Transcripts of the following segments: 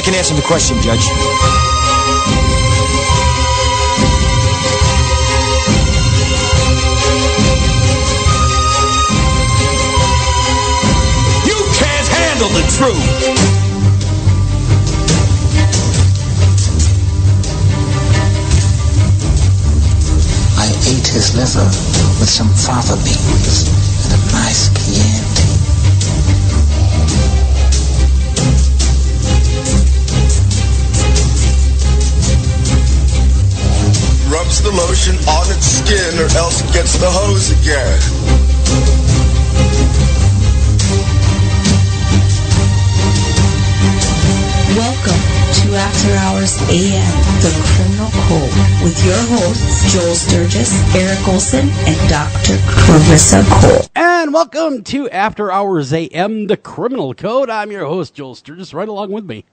can answer the question, Judge. You can't handle the truth. I ate his liver with some fava beans and a nice Chianti. Rubs the lotion on its skin or else it gets the hose again. Welcome to After Hours AM, The Criminal Code, with your hosts, Joel Sturgis, Eric Olsen, and Dr. Clarissa Cole. And welcome to After Hours AM, The Criminal Code. I'm your host, Joel Sturgis, right along with me,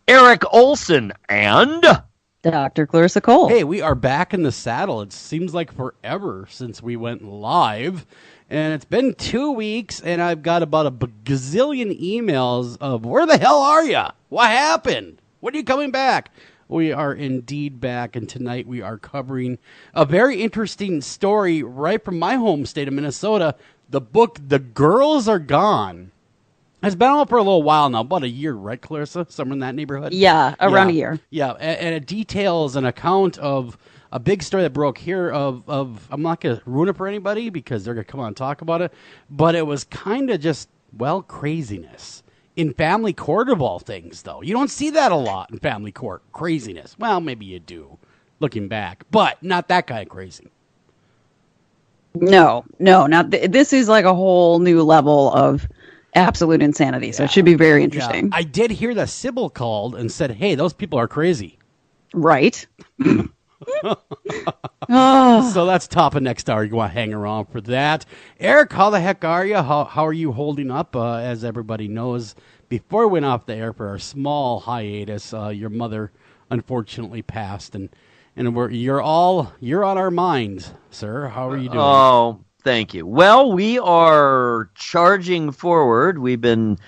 Eric Olsen and Dr. Clarissa Cole. Hey, we are back in the saddle. It seems like forever since we went live. And it's been 2 weeks, and I've got about a gazillion emails of, where the hell are you? What happened? When are you coming back? We are indeed back, and tonight we are covering a very interesting story right from my home state of Minnesota. The book, The Girls Are Gone. It's been out for a little while now, about a year, right, Clarissa? Somewhere in that neighborhood? Yeah, around a year. Yeah, and it details an account of a big story that broke here of I'm not going to ruin it for anybody because they're going to come on and talk about it, but it was kind of just, well, craziness. In family court of all things, though. You don't see that a lot in family court, craziness. Well, maybe you do, looking back, but not that kind of crazy. No, not this is like a whole new level of absolute insanity, so it should be very interesting. Yeah. I did hear that Sybil called and said, hey, those people are crazy. Right. So that's top of next hour. You want to hang around for that. Eric, how the heck are you? How are you holding up? As everybody knows, before we went off the air for our small hiatus, your mother unfortunately passed, and you're on our minds, sir. How are you doing? Oh, thank you. Well, we are charging forward. We've been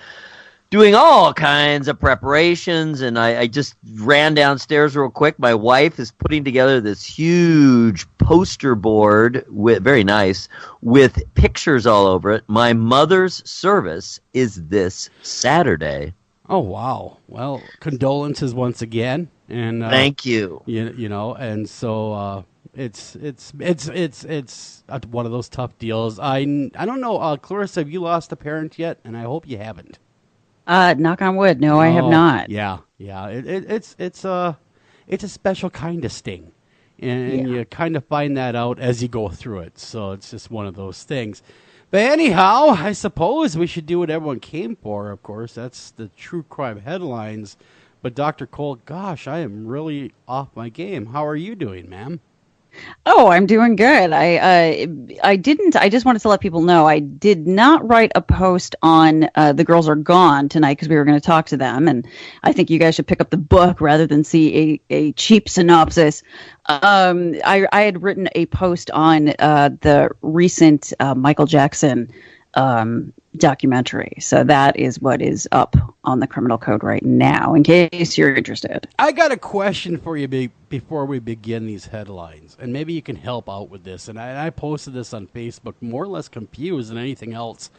doing all kinds of preparations, and I just ran downstairs real quick. My wife is putting together this huge poster board, very nice, with pictures all over it. My mother's service is this Saturday. Oh, wow. Well, condolences once again. And thank you. You know, and so it's one of those tough deals. I don't know, Clarissa, have you lost a parent yet? And I hope you haven't. Knock on wood. No, I have not. Yeah. It's a special kind of sting, and you kind of find that out as you go through it. So it's just one of those things. But anyhow, I suppose we should do what everyone came for. Of course, that's the true crime headlines. But Dr. Cole, gosh, I am really off my game. How are you doing, ma'am? Oh, I'm doing good. I just wanted to let people know I did not write a post on The Girls Are Gone tonight because we were going to talk to them, and I think you guys should pick up the book rather than see a cheap synopsis. I had written a post on the recent Michael Jackson documentary, so that is what is up on the Criminal Code right now, in case you're interested. I got a question for you before we begin these headlines, and maybe you can help out with this. And I posted this on Facebook, more or less confused than anything else.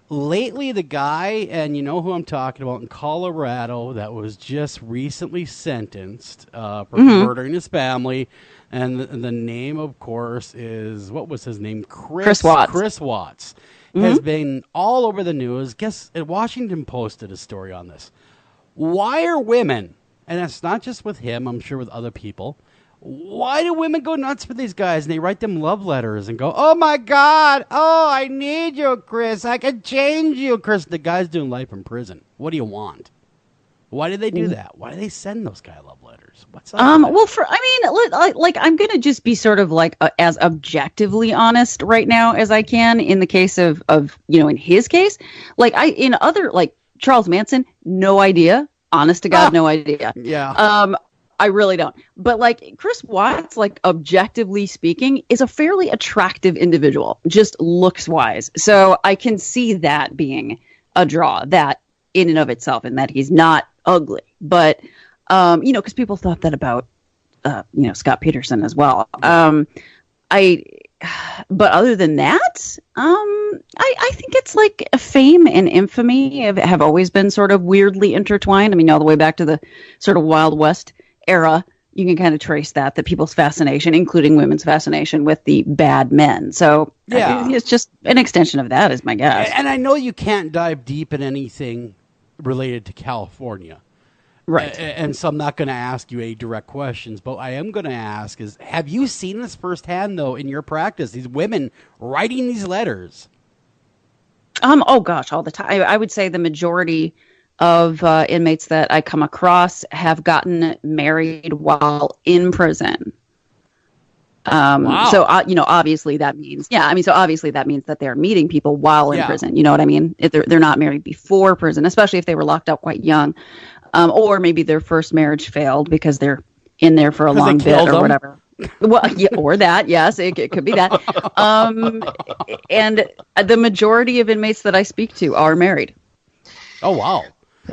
Lately, the guy, and you know who I'm talking about, in Colorado, that was just recently sentenced for murdering his family, and the name, of course, is, what was his name? Chris Watts. Chris Watts. Has been all over the news. Guess Washington Post did a story on this. Why are women, and it's not just with him, I'm sure with other people, why do women go nuts for these guys and they write them love letters and go, oh my God, oh, I need you, Chris, I can change you, Chris. The guy's doing life in prison. What do you want? Why did they do that? Why do they send those guy love letters? What's up? Well, I'm going to just be sort of like as objectively honest right now as I can in the case of in his case, in other, like Charles Manson, no idea. Honest to God, no idea. Yeah. I really don't. But like Chris Watts, like objectively speaking, is a fairly attractive individual, just looks wise. So I can see that being a draw, that in and of itself, and that he's not ugly. but because people thought that about Scott Peterson as well. But other than that, I think it's like fame and infamy have always been sort of weirdly intertwined. I mean, all the way back to the sort of Wild West era, you can kind of trace that people's fascination, including women's fascination with the bad men. So it's just an extension of that, is my guess. And I know you can't dive deep in anything related to California. Right. And so I'm not going to ask you any direct questions, but I am going to ask is, have you seen this firsthand, though, in your practice, these women writing these letters? Oh, gosh, all the time. I would say the majority of inmates that I come across have gotten married while in prison. Wow. So, obviously that means, obviously that means that they're meeting people while in prison. You know what I mean? If they're not married before prison, especially if they were locked out quite young. Or maybe their first marriage failed because they're in there for a long bit or whatever. Well, or that, yes, it could be that. And the majority of inmates that I speak to are married. Oh, wow.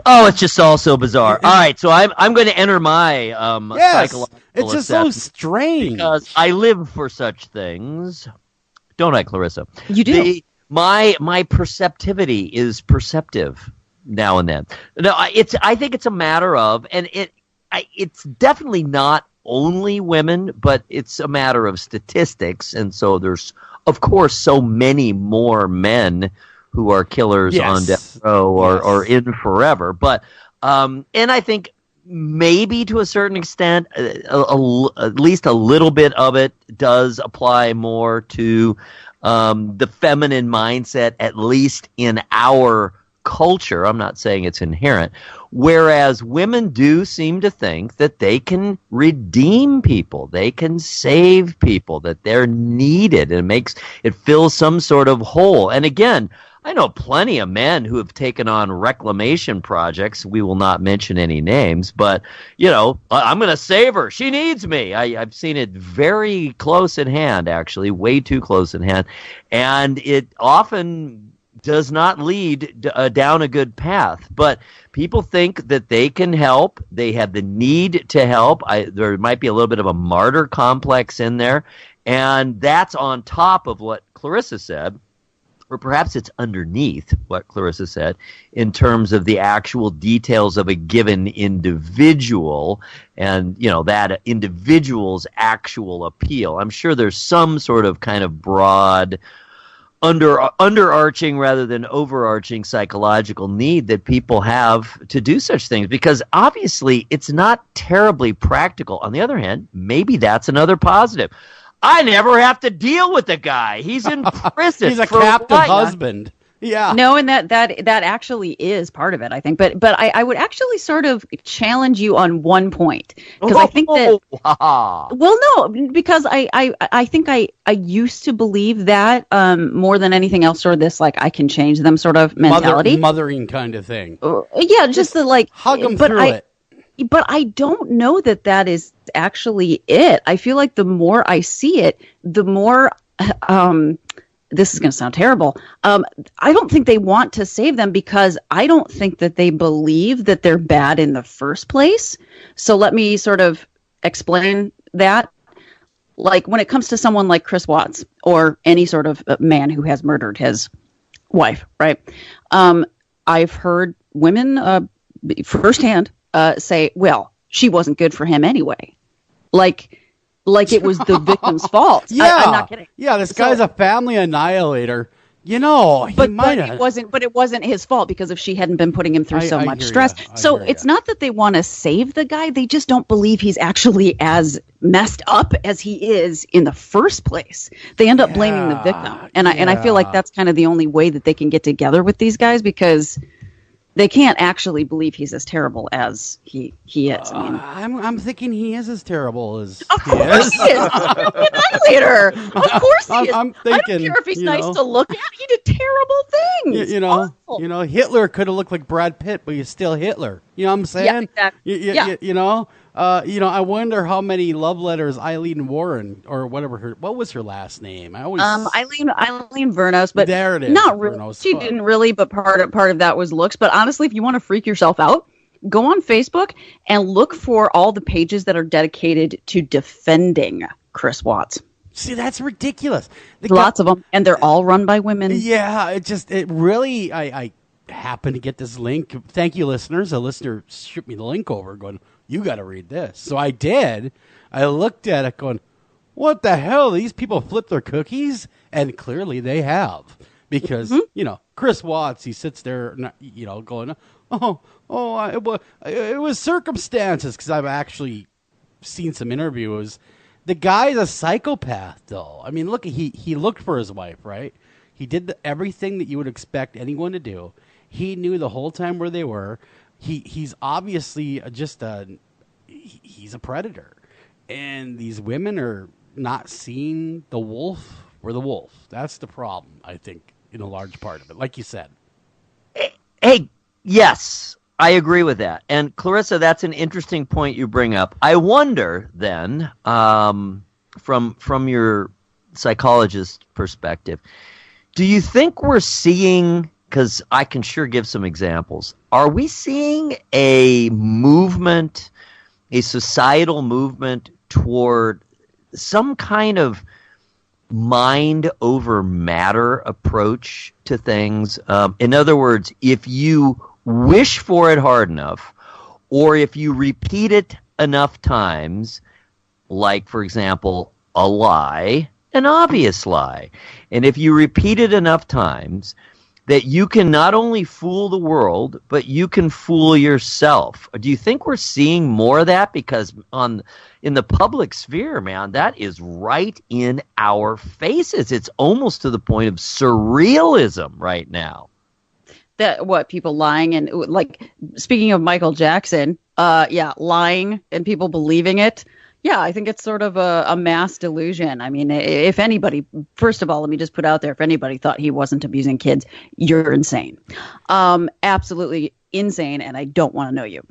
Oh, it's just all so bizarre. All right, so I'm going to enter my psychological it's just so strange. Because I live for such things. Don't I, Clarissa? You do. My perceptivity is perceptive now and then. No, I think it's a matter of, and it's definitely not only women, but it's a matter of statistics. And so there's, of course, so many more men who are killers on death row or in forever. But and I think maybe to a certain extent, at least a little bit of it does apply more to the feminine mindset, at least in our culture. I'm not saying it's inherent. Whereas women do seem to think that they can redeem people, they can save people, that they're needed, and it fills some sort of hole. And again, I know plenty of men who have taken on reclamation projects. We will not mention any names, but I'm going to save her. She needs me. I've seen it very close in hand, actually, way too close in hand, and it often does not lead down a good path. But people think that they can help. They have the need to help. There might be a little bit of a martyr complex in there. And that's on top of what Clarissa said, or perhaps it's underneath what Clarissa said, in terms of the actual details of a given individual and, that individual's actual appeal. I'm sure there's some sort of kind of broad underarching rather than overarching psychological need that people have to do such things, because obviously it's not terribly practical. On the other hand, maybe that's another positive. I never have to deal with the guy. He's in prison. He's a captive husband. Yeah. No, and that actually is part of it, I think. But I would actually sort of challenge you on one point, because I think that well, no, because I think I used to believe that more than anything else, sort of this like I can change them sort of mentality, mothering kind of thing. Yeah, just the like hug them through it. But I don't know that is actually it. I feel like the more I see it, the more this is going to sound terrible. I don't think they want to save them, because I don't think that they believe that they're bad in the first place. So let me sort of explain that. Like when it comes to someone like Chris Watts, or any sort of man who has murdered his wife, right? I've heard women firsthand say, well, she wasn't good for him anyway. Like it was the victim's fault. Yeah, I'm not kidding. Yeah, this guy's a family annihilator. But it wasn't his fault, because if she hadn't been putting him through so much stress. So it's not that they want to save the guy. They just don't believe he's actually as messed up as he is in the first place. They end up blaming the victim. And I feel like that's kind of the only way that they can get together with these guys, because they can't actually believe he's as terrible as he is. I mean, I'm thinking he is as terrible as of course he is. Annihilator. Of course he is. I'm thinking, I don't care if he's nice to look at. He did terrible things. Hitler could have looked like Brad Pitt, but he's still Hitler. You know what I'm saying? Yeah, exactly. I wonder how many love letters Eileen Warren, or whatever what was her last name? Eileen Vernos, but there it is. Not really. Vernos. She didn't really, but part of that was looks. But honestly, if you want to freak yourself out, Go on Facebook and look for all the pages that are dedicated to defending Chris Watts. See, that's ridiculous. Lots of them, and they're all run by women. Yeah, it really, I happened to get this link. Thank you, listeners. A listener shoot me the link over going, you got to read this. So I did. I looked at it going, what the hell? These people flip their cookies? And clearly they have. Because, Chris Watts, he sits there, going, it was circumstances. Because I've actually seen some interviews. The guy's a psychopath, though. I mean, look, he looked for his wife, right? He did everything that you would expect anyone to do. He knew the whole time where they were. He's obviously he's a predator. And these women are not seeing the wolf or the wolf. That's the problem, I think, in a large part of it, like you said. Hey, yes, I agree with that. And Clarissa, that's an interesting point you bring up. I wonder then, from your psychologist perspective, do you think we're seeing, because I can sure give some examples, are we seeing a movement, a societal movement toward some kind of mind over matter approach to things? In other words, if you wish for it hard enough, or if you repeat it enough times, like, for example, a lie, an obvious lie, and if you repeat it enough times, that you can not only fool the world, but you can fool yourself. Do you think we're seeing more of that? Because in the public sphere, man, that is right in our faces. It's almost to the point of surrealism right now. That what people lying and like, speaking of Michael Jackson, lying and people believing it. Yeah, I think it's sort of a mass delusion. I mean, if anybody, first of all, let me just put out there, if anybody thought he wasn't abusing kids, you're insane. Absolutely insane, and I don't want to know you.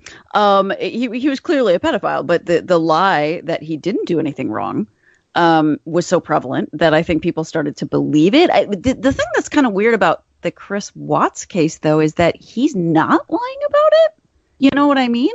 He was clearly a pedophile, but the lie that he didn't do anything wrong was so prevalent that I think people started to believe it. The thing that's kind of weird about the Chris Watts case, though, is that he's not lying about it. You know what I mean?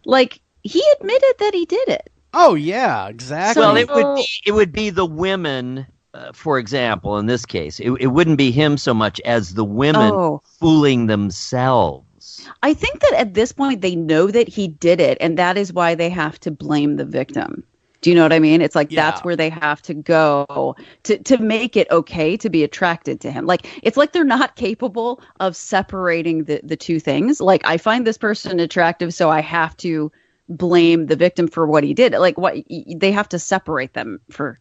Like, he admitted that he did it. Oh, yeah, exactly. Well, it would be the women, for example, in this case. It wouldn't be him so much as the women fooling themselves. I think that at this point they know that he did it, and that is why they have to blame the victim. Do you know what I mean? It's like that's where they have to go to make it okay to be attracted to him. Like, it's like they're not capable of separating the two things. Like, I find this person attractive, so I have to blame the victim for what he did. Like, what they have to separate them for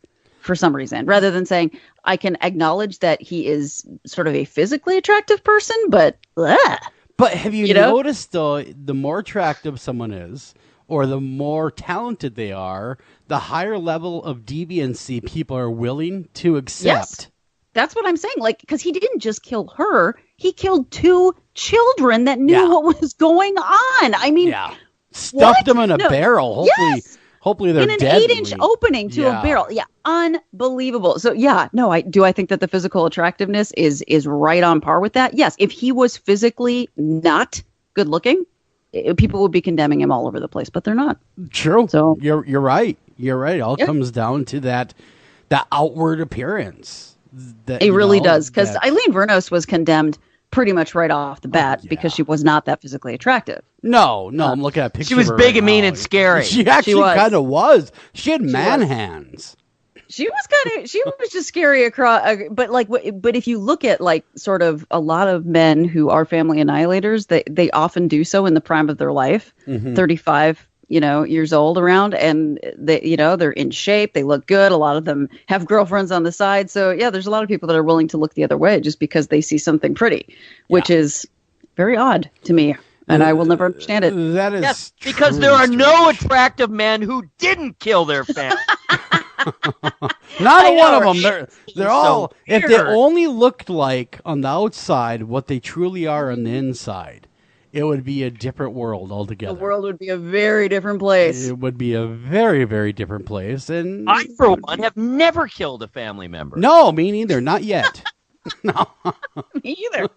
some reason, rather than saying, I can acknowledge that he is sort of a physically attractive person, but But have you noticed, though, the more attractive someone is, or the more talented they are, the higher level of deviancy people are willing to accept. Yes, that's what I'm saying. Like, because he didn't just kill her, he killed 2 children that knew what was going on. I mean, stuffed them in a barrel. Hopefully they're in an deadly. 8-inch opening to a barrel. Yeah, unbelievable. So I think that the physical attractiveness is right on par with that. Yes, if he was physically not good looking, people would be condemning him all over the place, but they're not. True. So you're right. You're right. It all comes down to that outward appearance. It really does, because Eileen Vernos was condemned pretty much right off the bat because she was not that physically attractive. No, I'm looking at pictures. She was big and mean and scary. She actually kind of was. She had man hands. She was just scary across, but if you look at like sort of a lot of men who are family annihilators, they often do so in the prime of their life, 35, years old around, and they're in shape, they look good. A lot of them have girlfriends on the side. So yeah, there's a lot of people that are willing to look the other way just because they see something pretty, which is very odd to me. And I will never understand it. That is because there are no attractive men who didn't kill their family. Not one of them. They're all. If they only looked like on the outside what they truly are on the inside, it would be a different world altogether. The world would be a very different place. It would be a very, very different place. And I, for one, have never killed a family member. No, me neither. Not yet. No. Me either.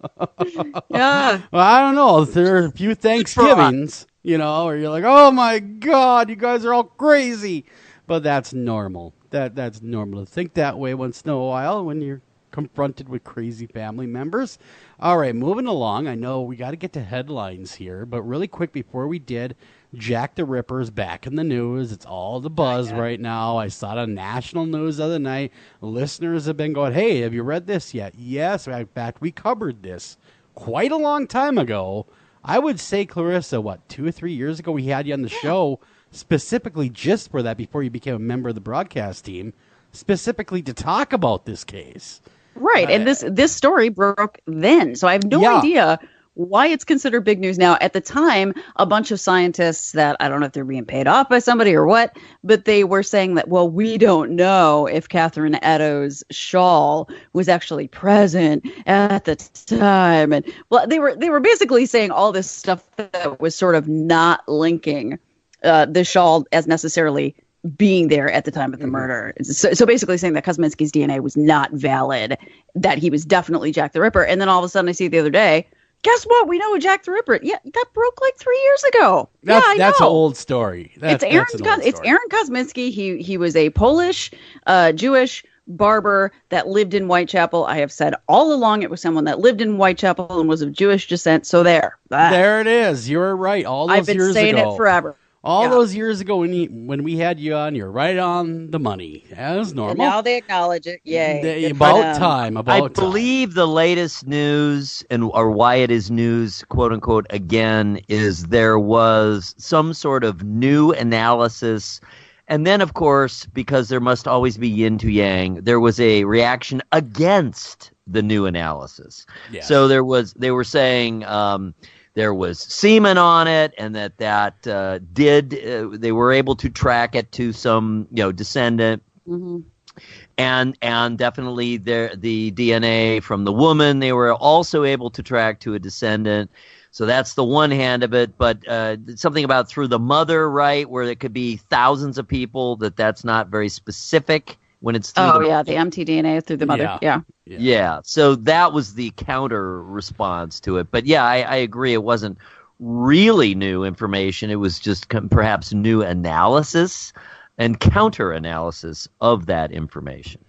Yeah. Well, I don't know. There are a few Thanksgivings, where you're like, oh my God, you guys are all crazy. But that's normal. That's normal to think that way once in a while when you're confronted with crazy family members. All right, moving along. I know we got to get to headlines here, but really quick before we did, Jack the Ripper is back in the news. It's all the buzz right now. I saw it on national news the other night. Listeners have been going, hey, have you read this yet? Yes. In fact, we covered this quite a long time ago. I would say, Clarissa, 2 or 3 years ago, we had you on the show specifically just for that before you became a member of the broadcast team, specifically to talk about this case. Right. And this story broke then. So I have no idea why it's considered big news now. At the time, a bunch of scientists that I don't know if they're being paid off by somebody or what, but they were saying that, well, we don't know if Catherine Eddowes' shawl was actually present at the time. And well, they were basically saying all this stuff that was sort of not linking the shawl as necessarily being there at the time of the murder. So basically saying that Kosminski's DNA was not valid, that he was definitely Jack the Ripper. And then all of a sudden I see the other day, guess what? We know Jack the Ripper. Yeah, that broke like 3 years ago. That's an old story. It's Aaron Kosminski. He was a Polish, Jewish barber that lived in Whitechapel. I have said all along it was someone that lived in Whitechapel and was of Jewish descent. So there it is. You're right. All those years ago. I've been saying it forever. All those years ago when we had you on, you're right on the money. As normal. And now they acknowledge it. Yay. About time. I believe the latest news, or why it is news, quote unquote, again, is there was some sort of new analysis. And then, of course, because there must always be yin to yang, there was a reaction against the new analysis. Yes. So they were saying there was semen on it, and that they were able to track it to some descendant, and definitely the DNA from the woman they were also able to track to a descendant. So that's the one hand of it, but something about through the mother, right, where there could be thousands of people, that's not very specific when it's through the mtDNA through the mother. Yeah. So that was the counter response to it. But yeah, I agree. It wasn't really new information. It was just perhaps new analysis and counter analysis of that information.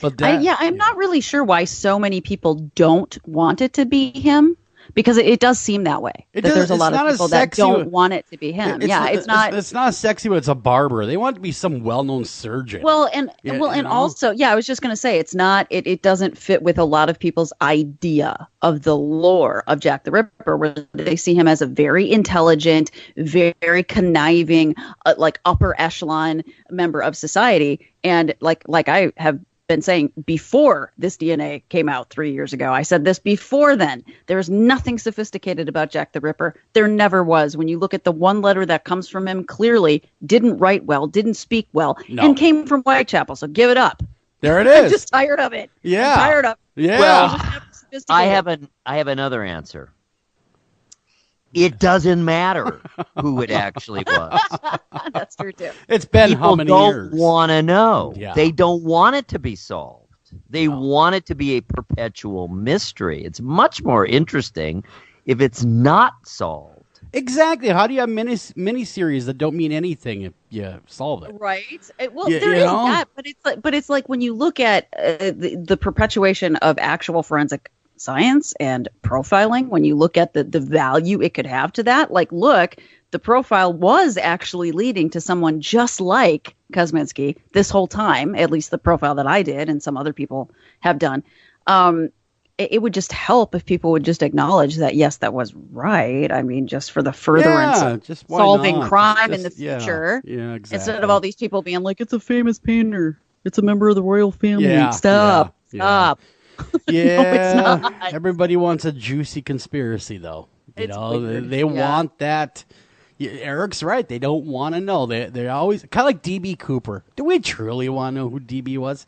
But I'm not really sure why so many people don't want it to be him. Because it does seem that way. There's a lot of people that don't want it to be him. It's not. It's not sexy when it's a barber. They want it to be some well-known surgeon. Also, I was just going to say it's not. It doesn't fit with a lot of people's idea of the lore of Jack the Ripper, where they see him as a very intelligent, very conniving, like upper echelon member of society, and like I have been saying before this DNA came out 3 years ago. I said this before then. There's nothing sophisticated about Jack the Ripper. There never was. When you look at the one letter that comes from him, clearly didn't write well, didn't speak well, and came from Whitechapel. So give it up. There it is. I'm just tired of it. Yeah. I'm tired of it. Yeah. Well, I have another answer. It doesn't matter who it actually was. That's true too. It's been how many years? People don't want to know. Yeah. They don't want it to be solved. They want it to be a perpetual mystery. It's much more interesting if it's not solved. Exactly. How do you have miniseries that don't mean anything if you solve it? Right. There is that, but it's like when you look at the perpetuation of actual forensic science and profiling, when you look at the value it could have to that, like, look, the profile was actually leading to someone just like Kosminski this whole time, at least the profile that I did and some other people have done. It would just help if people would just acknowledge that, yes, that was right. I mean, just for the furtherance of solving crime in the future. Yeah, exactly. Instead of all these people being like, it's a famous painter. It's a member of the royal family. Stop. Yeah. No, it's not. Everybody wants a juicy conspiracy, though. They want that. Eric's right. They don't want to know. They're always kind of like DB Cooper. Do we truly want to know who DB was?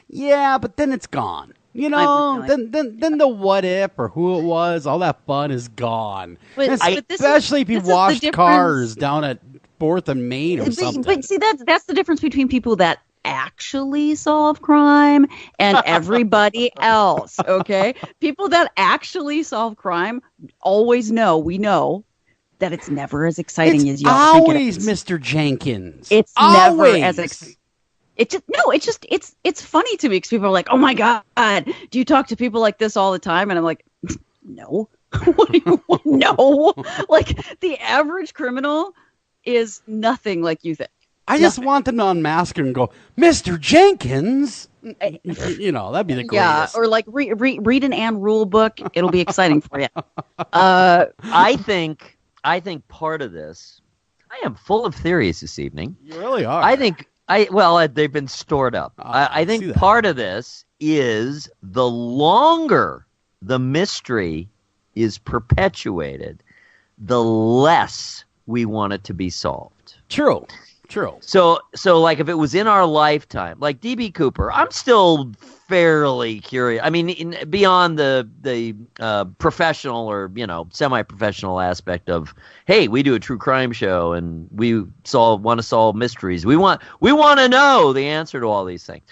Yeah, but then it's gone. Then the what if or who it was, all that fun is gone. Especially if you washed cars down at 4th and Main or something. But see, that's the difference between people that actually solve crime and everybody else, okay? People that actually solve crime always know, we know, that it's never as exciting as y'all think it is. Always Mr. Jenkins. It's always. never as exciting. It's funny to me because people are like, oh my God, do you talk to people like this all the time? And I'm like, no. What do you want? No. Like, the average criminal is nothing like you think. I just want them to unmask her and go, Mr. Jenkins. You know, that'd be the greatest. Yeah, or like read an Ann Rule book. It'll be exciting for you. I think part of this, I am full of theories this evening. You really are. They've been stored up. I think part of this is the longer the mystery is perpetuated, the less we want it to be solved. True. So like if it was in our lifetime, like D.B. Cooper, I'm still fairly curious. I mean, beyond the professional or, you know, semi-professional aspect of, hey, we do a true crime show and we want to solve mysteries. We want to know the answer to all these things.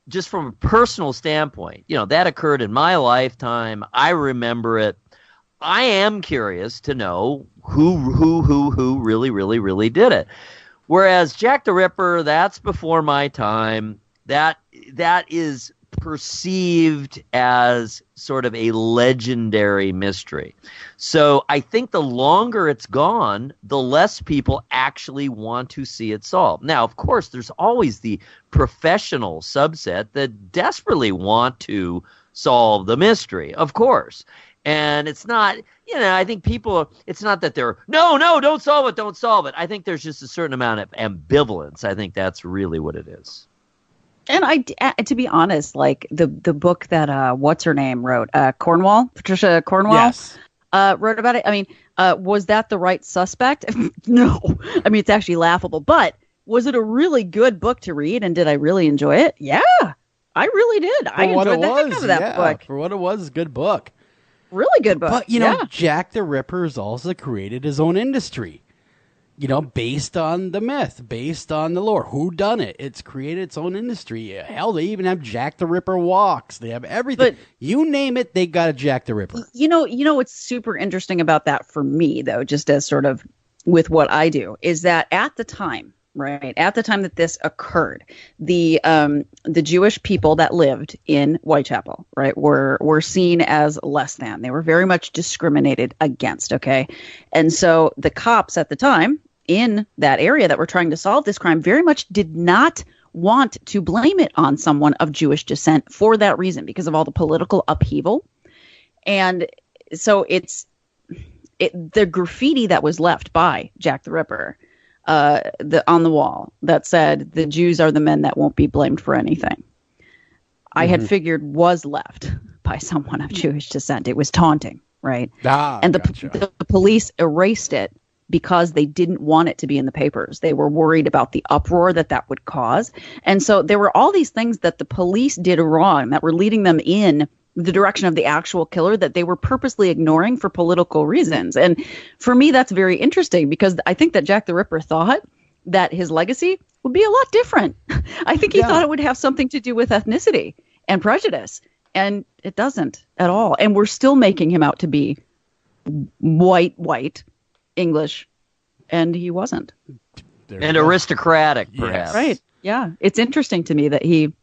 Just from a personal standpoint, you know, that occurred in my lifetime. I remember it. I am curious to know who really, really, really did it. Whereas Jack the Ripper, that's before my time. That is perceived as sort of a legendary mystery. So I think the longer it's gone, the less people actually want to see it solved. Now, of course, there's always the professional subset that desperately want to solve the mystery, of course. And it's not, you know, I think people, it's not that they're, no, don't solve it. I think there's just a certain amount of ambivalence. I think that's really what it is. And to be honest, like the book that what's her name wrote, Patricia Cornwell, yes, wrote about it. I mean, was that the right suspect? No, I mean it's actually laughable. But was it a really good book to read? And did I really enjoy it? Yeah, I really did. I enjoyed the heck out of that book. For what it was, a good book. Really good book. But you know, Jack the Ripper has also created his own industry. You know, based on the myth, based on the lore. Who done it? It's created its own industry. Hell, they even have Jack the Ripper walks. They have everything. But, you name it, they got a Jack the Ripper. You know what's super interesting about that for me, though, just as sort of with what I do, is that at the time, right, at the time that this occurred, the Jewish people that lived in Whitechapel, right, were seen as less than. They were very much discriminated against, okay? And so the cops at the time in that area that were trying to solve this crime very much did not want to blame it on someone of Jewish descent for that reason, because of all the political upheaval. And so the graffiti that was left by Jack the Ripper on the wall that said, "The Jews are the men that won't be blamed for anything," I had figured was left by someone of Jewish descent. It was taunting, right? And the police erased it because they didn't want it to be in the papers. They were worried about the uproar that would cause. And so there were all these things that the police did wrong that were leading them in the direction of the actual killer that they were purposely ignoring for political reasons. And for me, that's very interesting because I think that Jack the Ripper thought that his legacy would be a lot different. I think he thought it would have something to do with ethnicity and prejudice, and it doesn't at all. And we're still making him out to be white, English, and he wasn't. And aristocratic, perhaps. Yes. Right. Yeah. It's interesting to me that he,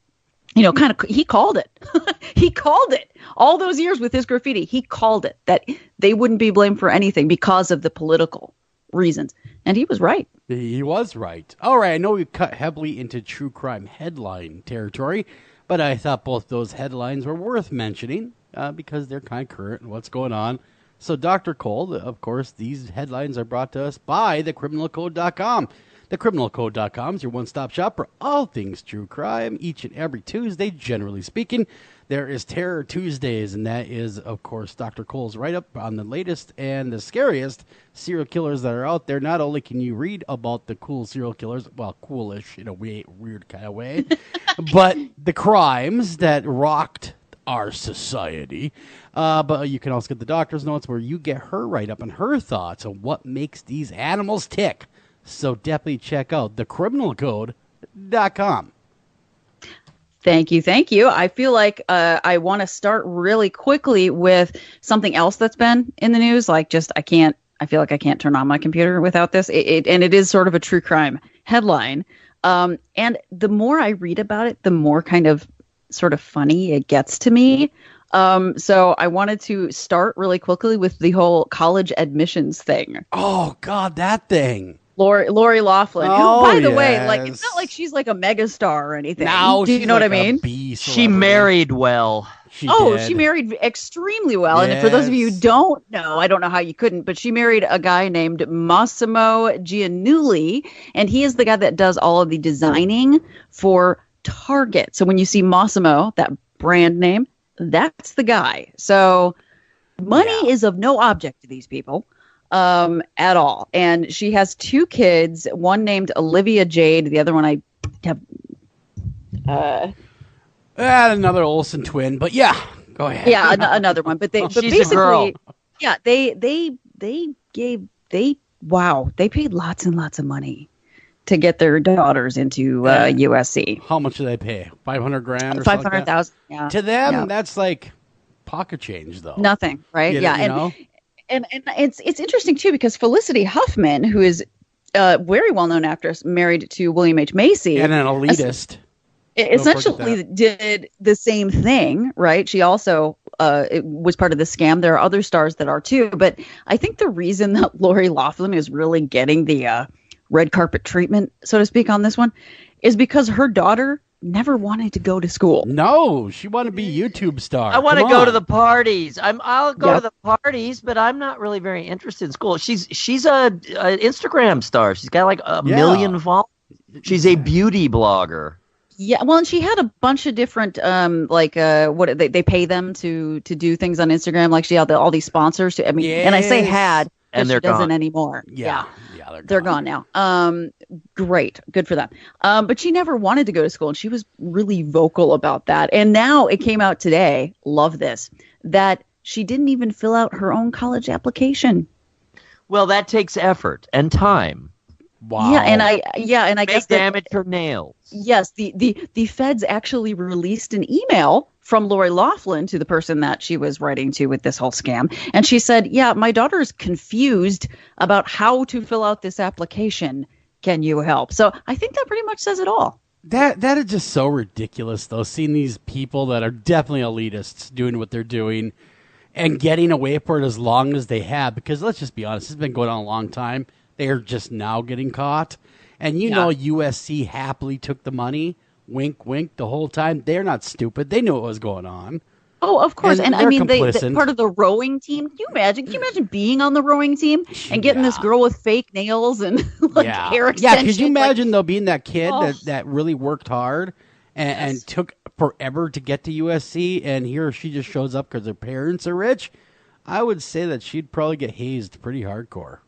you know, he called it. He called it. All those years with his graffiti, he called it that they wouldn't be blamed for anything because of the political reasons. And he was right. He was right. All right, I know we cut heavily into true crime headline territory, but I thought both those headlines were worth mentioning because they're kind of current and what's going on. So, Dr. Cole, of course, these headlines are brought to us by thecriminalcode.com. Thecriminalcode.com is your one-stop shop for all things true crime. Each and every Tuesday, generally speaking, there is Terror Tuesdays, and that is, of course, Dr. Cole's write-up on the latest and the scariest serial killers that are out there. Not only can you read about the cool serial killers, well, coolish in a weird kind of way, but the crimes that rocked our society. But you can also get the doctor's notes where you get her write-up and her thoughts on what makes these animals tick. So definitely check out thecriminalcode.com. Thank you. Thank you. I feel like I want to start really quickly with something else that's been in the news. Like I feel like I can't turn on my computer without this. And it is sort of a true crime headline. And the more I read about it, the more kind of sort of funny it gets to me. So I wanted to start really quickly with the whole college admissions thing. Oh, God, that thing. Lori Loughlin, Oh, who, by the way, like yes. it's not like she's like a megastar or anything. No, Do you she's know like what I mean? a B She celebrity. married well. She She married extremely well. And for those of you who Yes. don't know, I don't know how you couldn't, but she married a guy named Massimo Giannulli, and he is the guy that does all of the designing for Target. So when you see Massimo, that brand name, that's the guy. So money is of no object to these people at all. And she has 2 kids, one named Olivia Jade, the other one I have Another Olsen twin, but yeah, go ahead. yeah, another one. But She's a basically, girl. yeah, they paid lots and lots of money to get their daughters into USC. How much do they pay? 500 grand or something like that? 500,000. Yeah. To them, Yeah. that's like pocket change, though. Nothing, right? You Yeah, know? and it's interesting too because Felicity Huffman, who is a very well known actress, married to William H. Macy, And an elitist. essentially did the same thing, right? She also was part of the scam. There are other stars that are too, but I think the reason that Lori Loughlin is really getting the red carpet treatment, so to speak, on this one is because her daughter never wanted to go to school. No, she wanted to be a YouTube star. I want to Come go on. to the parties. I'll go Yep. to the parties, but I'm not really very interested in school. She's a Instagram star. She's got like a million followers. She's a beauty blogger. Yeah, well, and she had a bunch of different, what they pay them to do things on Instagram. Like she had all these sponsors. And I say Yes. had, And because they're she doesn't gone. anymore. Yeah, They're gone now. Great. Good for them. But she never wanted to go to school, and she was really vocal about that. And now it came out today, love this, that she didn't even fill out her own college application. Well, that takes effort and time. Wow. Yeah, and I Make guess that, damage her nails. yes, the feds actually released an email from Lori Loughlin to the person that she was writing to with this whole scam. And she said, yeah, my daughter is confused about how to fill out this application. Can you help? So I think that pretty much says it all. That is just so ridiculous, though, seeing these people that are definitely elitists doing what they're doing and getting away for it as long as they have. Because let's just be honest, it's been going on a long time. They are just now getting caught. And you know USC happily took the money, wink, wink, the whole time. They're not stupid. They knew what was going on. Oh, of course. And I they're mean, they complicit. part of the rowing team. Can you imagine being on the rowing team and getting this girl with fake nails and like Yeah. hair Yeah, extensions? could you imagine, though, being that kid Oh. that really worked hard and took forever to get to USC, and here she just shows up because her parents are rich? I would say that she'd probably get hazed pretty hardcore.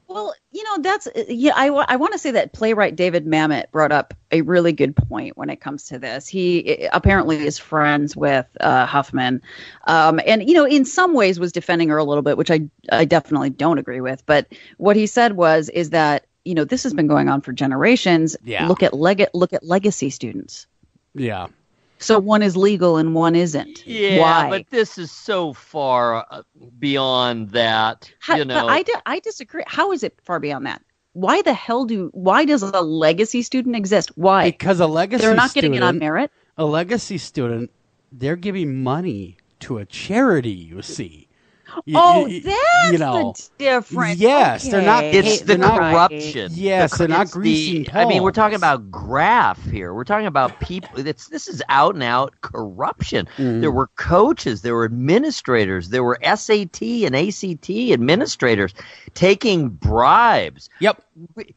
Well, that's I want to say that playwright David Mamet brought up a really good point when it comes to this. He apparently is friends with Huffman, and in some ways was defending her a little bit, which I definitely don't agree with. But what he said is that this has been going on for generations. Yeah. Look at legacy students. Yeah. So one is legal and one isn't. Yeah, Why? but this is so far beyond that. But I disagree. How is it far beyond that? Why does a legacy student exist? Why? Because a legacy They're not student, getting it on merit. A legacy student, they're giving money to a charity, you see. That's the difference. Yes, they're not- Okay. It's the They're not- corruption. Yes, they're not It's greasing I mean, we're palms. talking about graft here. We're talking about people. This is out and out corruption. There were coaches, there were administrators, there were SAT and ACT administrators taking bribes. Yep.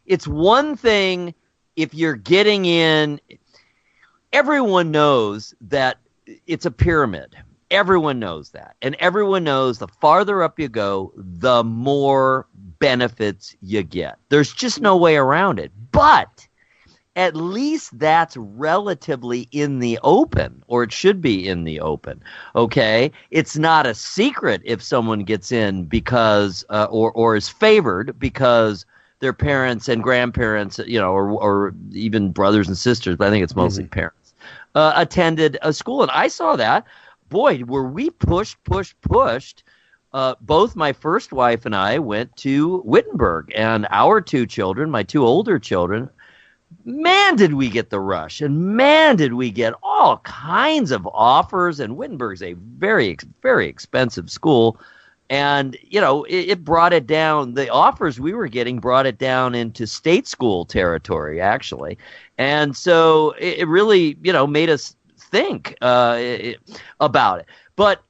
It's one thing if you're getting in. Everyone knows that it's a pyramid. Everyone knows that. And everyone knows the farther up you go, the more benefits you get. There's just no way around it. But at least that's relatively in the open, or it should be in the open. Okay? It's not a secret if someone gets in because or is favored because their parents and grandparents, or even brothers and sisters, but I think it's mostly parents. attended a school. And I saw that. Boy, were we pushed. Both my first wife and I went to Wittenberg, and our two children, my two older children, man, did we get the rush, and man, did we get all kinds of offers. And Wittenberg's a very, very expensive school. And, it brought it down. The offers we were getting brought it down into state school territory, actually. And so it really, made us think about it. But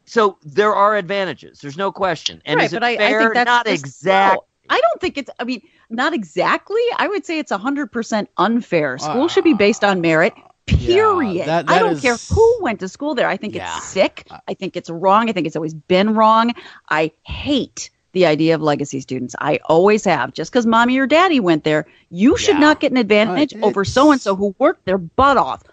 so there are advantages. There's no question. And right, is it but fair? I think that's not exact. No, I don't think it's. I mean, not exactly. I would say it's 100% unfair. School should be based on merit. Period. Yeah, I don't care who went to school there. I think it's sick. I think it's wrong. I think it's always been wrong. I hate the idea of legacy students. I always have. Just because mommy or daddy went there, you should not get an advantage over so-and-so who worked their butt off.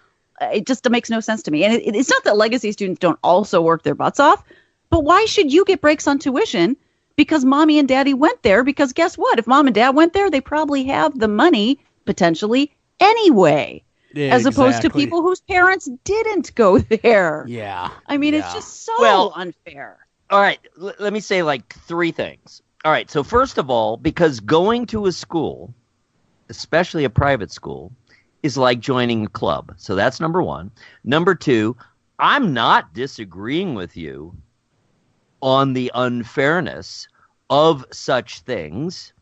It just makes no sense to me. And it's not that legacy students don't also work their butts off, but why should you get breaks on tuition because mommy and daddy went there? Because guess what? If mom and dad went there, they probably have the money potentially anyway. Yeah, as opposed to people whose parents didn't go there. Yeah. I mean, it's just so unfair. All right. Let me say like three things. All right. So first of all, because going to a school, especially a private school, is like joining a club. So that's number one. Number two, I'm not disagreeing with you on the unfairness of such things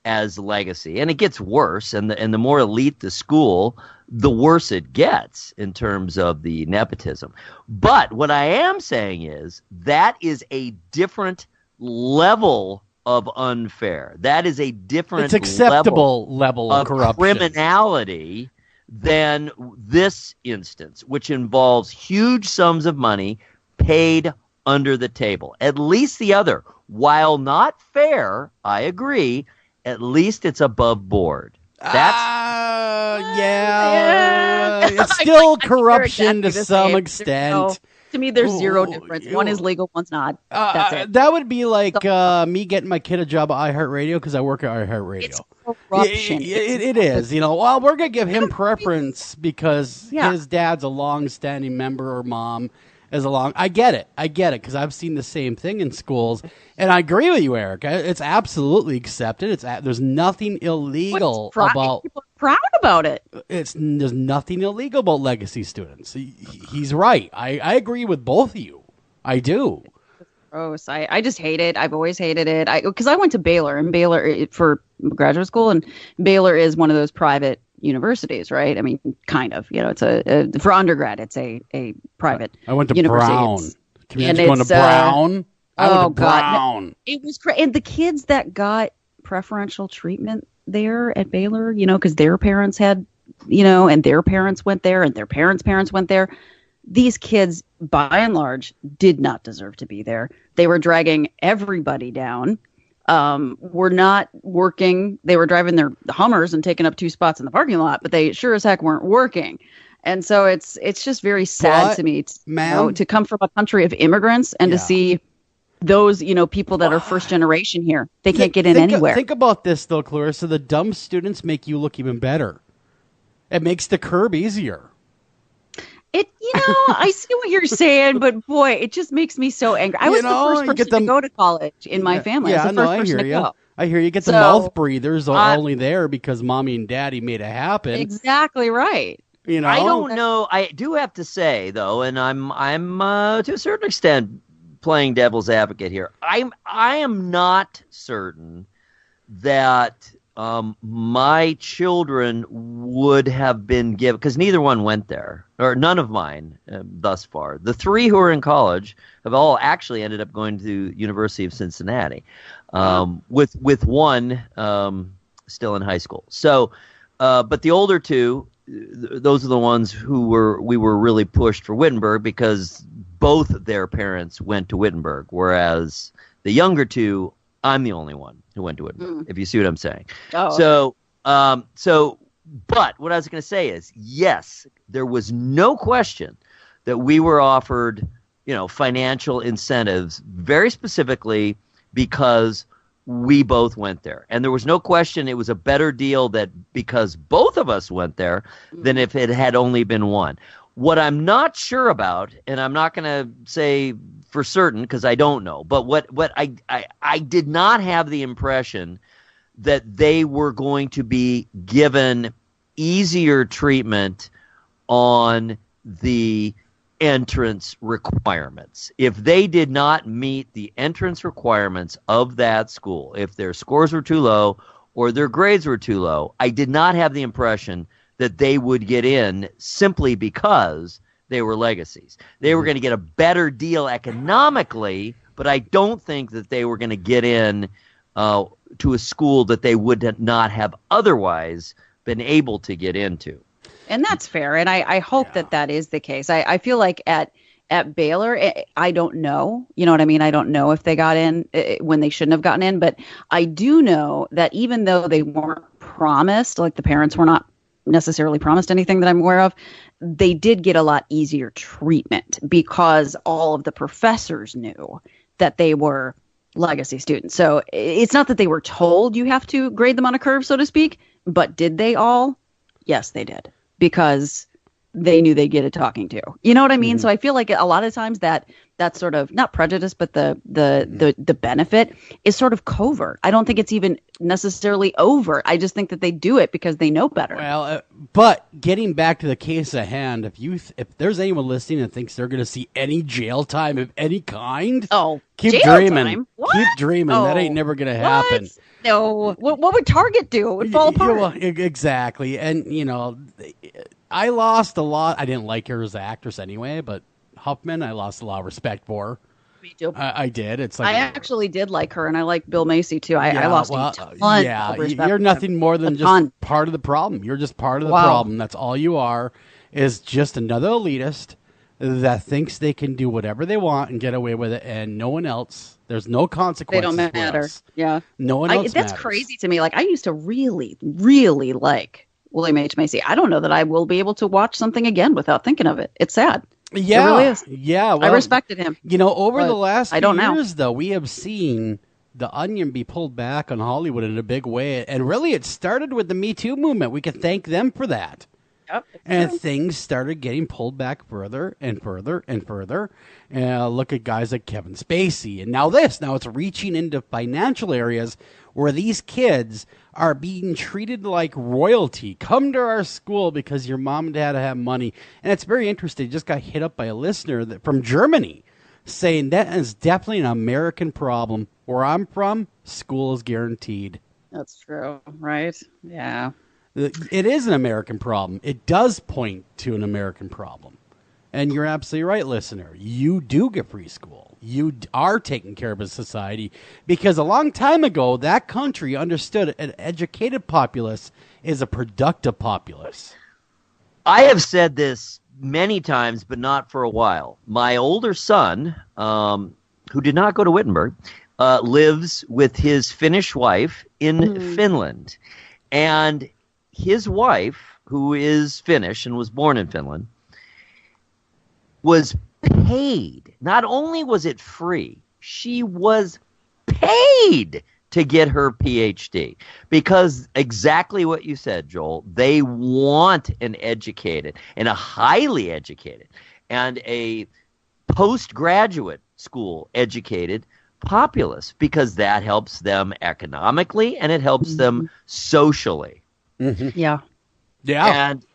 as legacy. And it gets worse. And the more elite the school, the worse it gets in terms of the nepotism. But what I am saying is that is a different level of unfair. That is a different it's acceptable level of corruption. Criminality than this instance, which involves huge sums of money paid under the table. At least the other, while not fair, I agree, at least it's above board. It's still corruption to some extent. To me, there's zero difference. One is legal, one's not. That's it. That would be like me getting my kid a job at iHeartRadio because I work at iHeartRadio. It's corruption. It is. Well, we're going to give him preference because his dad's a long-standing member or mom is a long. I get it because I've seen the same thing in schools. And I agree with you, Eric. It's absolutely accepted. There's nothing illegal about. People are proud about it. There's nothing illegal about legacy students. He's right. I agree with both of you. I do. Gross. I just hate it. I've always hated it. Because I went to Baylor for graduate school, and Baylor is one of those private universities, right? I mean, kind of. It's for undergrad. It's a private. I went to university. Brown. Can you imagine going to Brown? God. It was great. And the kids that got preferential treatment there at Baylor, because their parents had, and their parents went there and their parents' went there. These kids, by and large, did not deserve to be there. They were dragging everybody down. Were not working. They were driving their Hummers and taking up 2 spots in the parking lot, but they sure as heck weren't working. And so it's just very sad to me to come from a country of immigrants and to see those, people that are first generation here. They can't get in anywhere. Think about this, though, Clarissa. The dumb students make you look even better. It makes the curb easier. I see what you're saying, but boy, it just makes me so angry. I was the first person to go to college in my family. I was the first person to go. I hear you. Get the mouth breathers only there because mommy and daddy made it happen. Exactly right. I don't know. I do have to say, though, and I'm to a certain extent playing devil's advocate here. I am not certain that my children would have been given, because neither one went there, or none of mine thus far. The 3 who are in college have all actually ended up going to University of Cincinnati, with one still in high school. So, but the older 2, those are the ones who we were really pushed for Wittenberg because both their parents went to Wittenberg, whereas the younger 2, I'm the only one who went to Wittenberg, if you see what I'm saying. Oh. But what I was going to say is, yes, there was no question that we were offered, financial incentives very specifically because we both went there. And there was no question it was a better deal that because both of us went there than if it had only been one. What I'm not sure about, and I'm not going to say for certain because I don't know, but what I did not have the impression that they were going to be given easier treatment on the entrance requirements. If they did not meet the entrance requirements of that school, if their scores were too low or their grades were too low, I did not have the impression that they would get in simply because they were legacies. They were going to get a better deal economically, but I don't think that they were going to get in to a school that they would not have otherwise been able to get into. And that's fair. And I hope that is the case. I feel like at Baylor, I don't know. You know what I mean? I don't know if they got in when they shouldn't have gotten in. But I do know that even though they weren't promised, like the parents were not necessarily promised anything that I'm aware of, they did get a lot easier treatment because all of the professors knew that they were legacy students. So it's not that they were told you have to grade them on a curve, so to speak. But did they all? Yes, they did. Because they knew they'd get a talking to. You know what I mean? So I feel like a lot of times that sort of, not prejudice, but the benefit is sort of covert. I don't think it's even necessarily overt. I just think that they do it because they know better. Well, but getting back to the case at hand, if there's anyone listening that thinks they're going to see any jail time of any kind, keep dreaming. Keep dreaming. That ain't never going to happen. No. What would Target do? It would fall apart. Well, exactly. And, I lost a lot. I didn't like her as an actress anyway, but Huffman, I lost a lot of respect for. Me too. I did. It's like I actually did like her, and I like Bill Macy too. I lost a ton of respect. You're nothing more than just part of the problem. You're just part of the problem. That's all you are, is just another elitist that thinks they can do whatever they want and get away with it, and no one else. There's no consequences. They don't matter. Yeah. No one else That's matters. crazy to me. Like, I used to really, really like William H. Macy. I don't know that I will be able to watch something again without thinking of it. It's sad. Yeah. It really is. Yeah. Well, I respected him. Over the last few years, years, though, we have seen the onion be pulled back on Hollywood in a big way. And really, it started with the Me Too movement. We can thank them for that. Yep, and things started getting pulled back further and further and further. Look at guys like Kevin Spacey. And now it's reaching into financial areas where these kids are being treated like royalty. Come to our school because your mom and dad have money. And it's very interesting. Just got hit up by a listener from Germany saying that is definitely an American problem. Where I'm from, school is guaranteed. That's true, right? Yeah. It is an American problem. It does point to an American problem. And you're absolutely right, listener. You do get free school. You are taken care of as society. Because a long time ago, that country understood an educated populace is a productive populace. I have said this many times, but not for a while. My older son, who did not go to Wittenberg, lives with his Finnish wife in Finland. And his wife, who is Finnish and was born in Finland, was paid. Not only was it free, she was paid to get her PhD. Because exactly what you said, Joel, they want an educated and a highly educated and a postgraduate school educated populace, because that helps them economically and it helps them socially. Mm-hmm. Yeah. And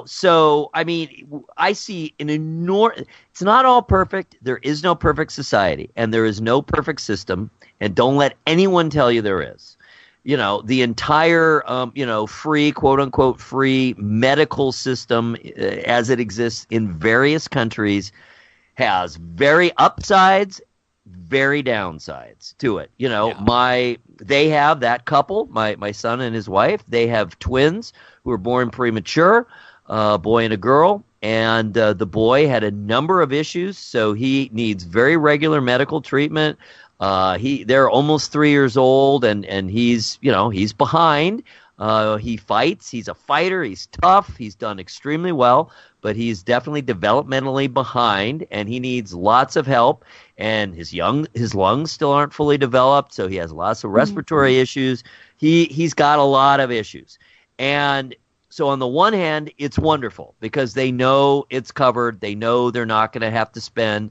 so, I mean, I see an enormous, it's not all perfect. There is no perfect society and there is no perfect system. And don't let anyone tell you there is. The entire, free, quote unquote, free medical system as it exists in various countries has very upsides, very downsides to it. They have that couple, my son and his wife, they have twins who were born premature, a boy and a girl, and the boy had a number of issues, so he needs very regular medical treatment. They're almost 3 years old, and he's behind. He fights. He's a fighter. He's tough. He's done extremely well. but he's definitely developmentally behind, and he needs lots of help. And his lungs still aren't fully developed, so he has lots of respiratory issues. He's got a lot of issues. And so on the one hand, it's wonderful because they know it's covered. They know they're not going to have to spend,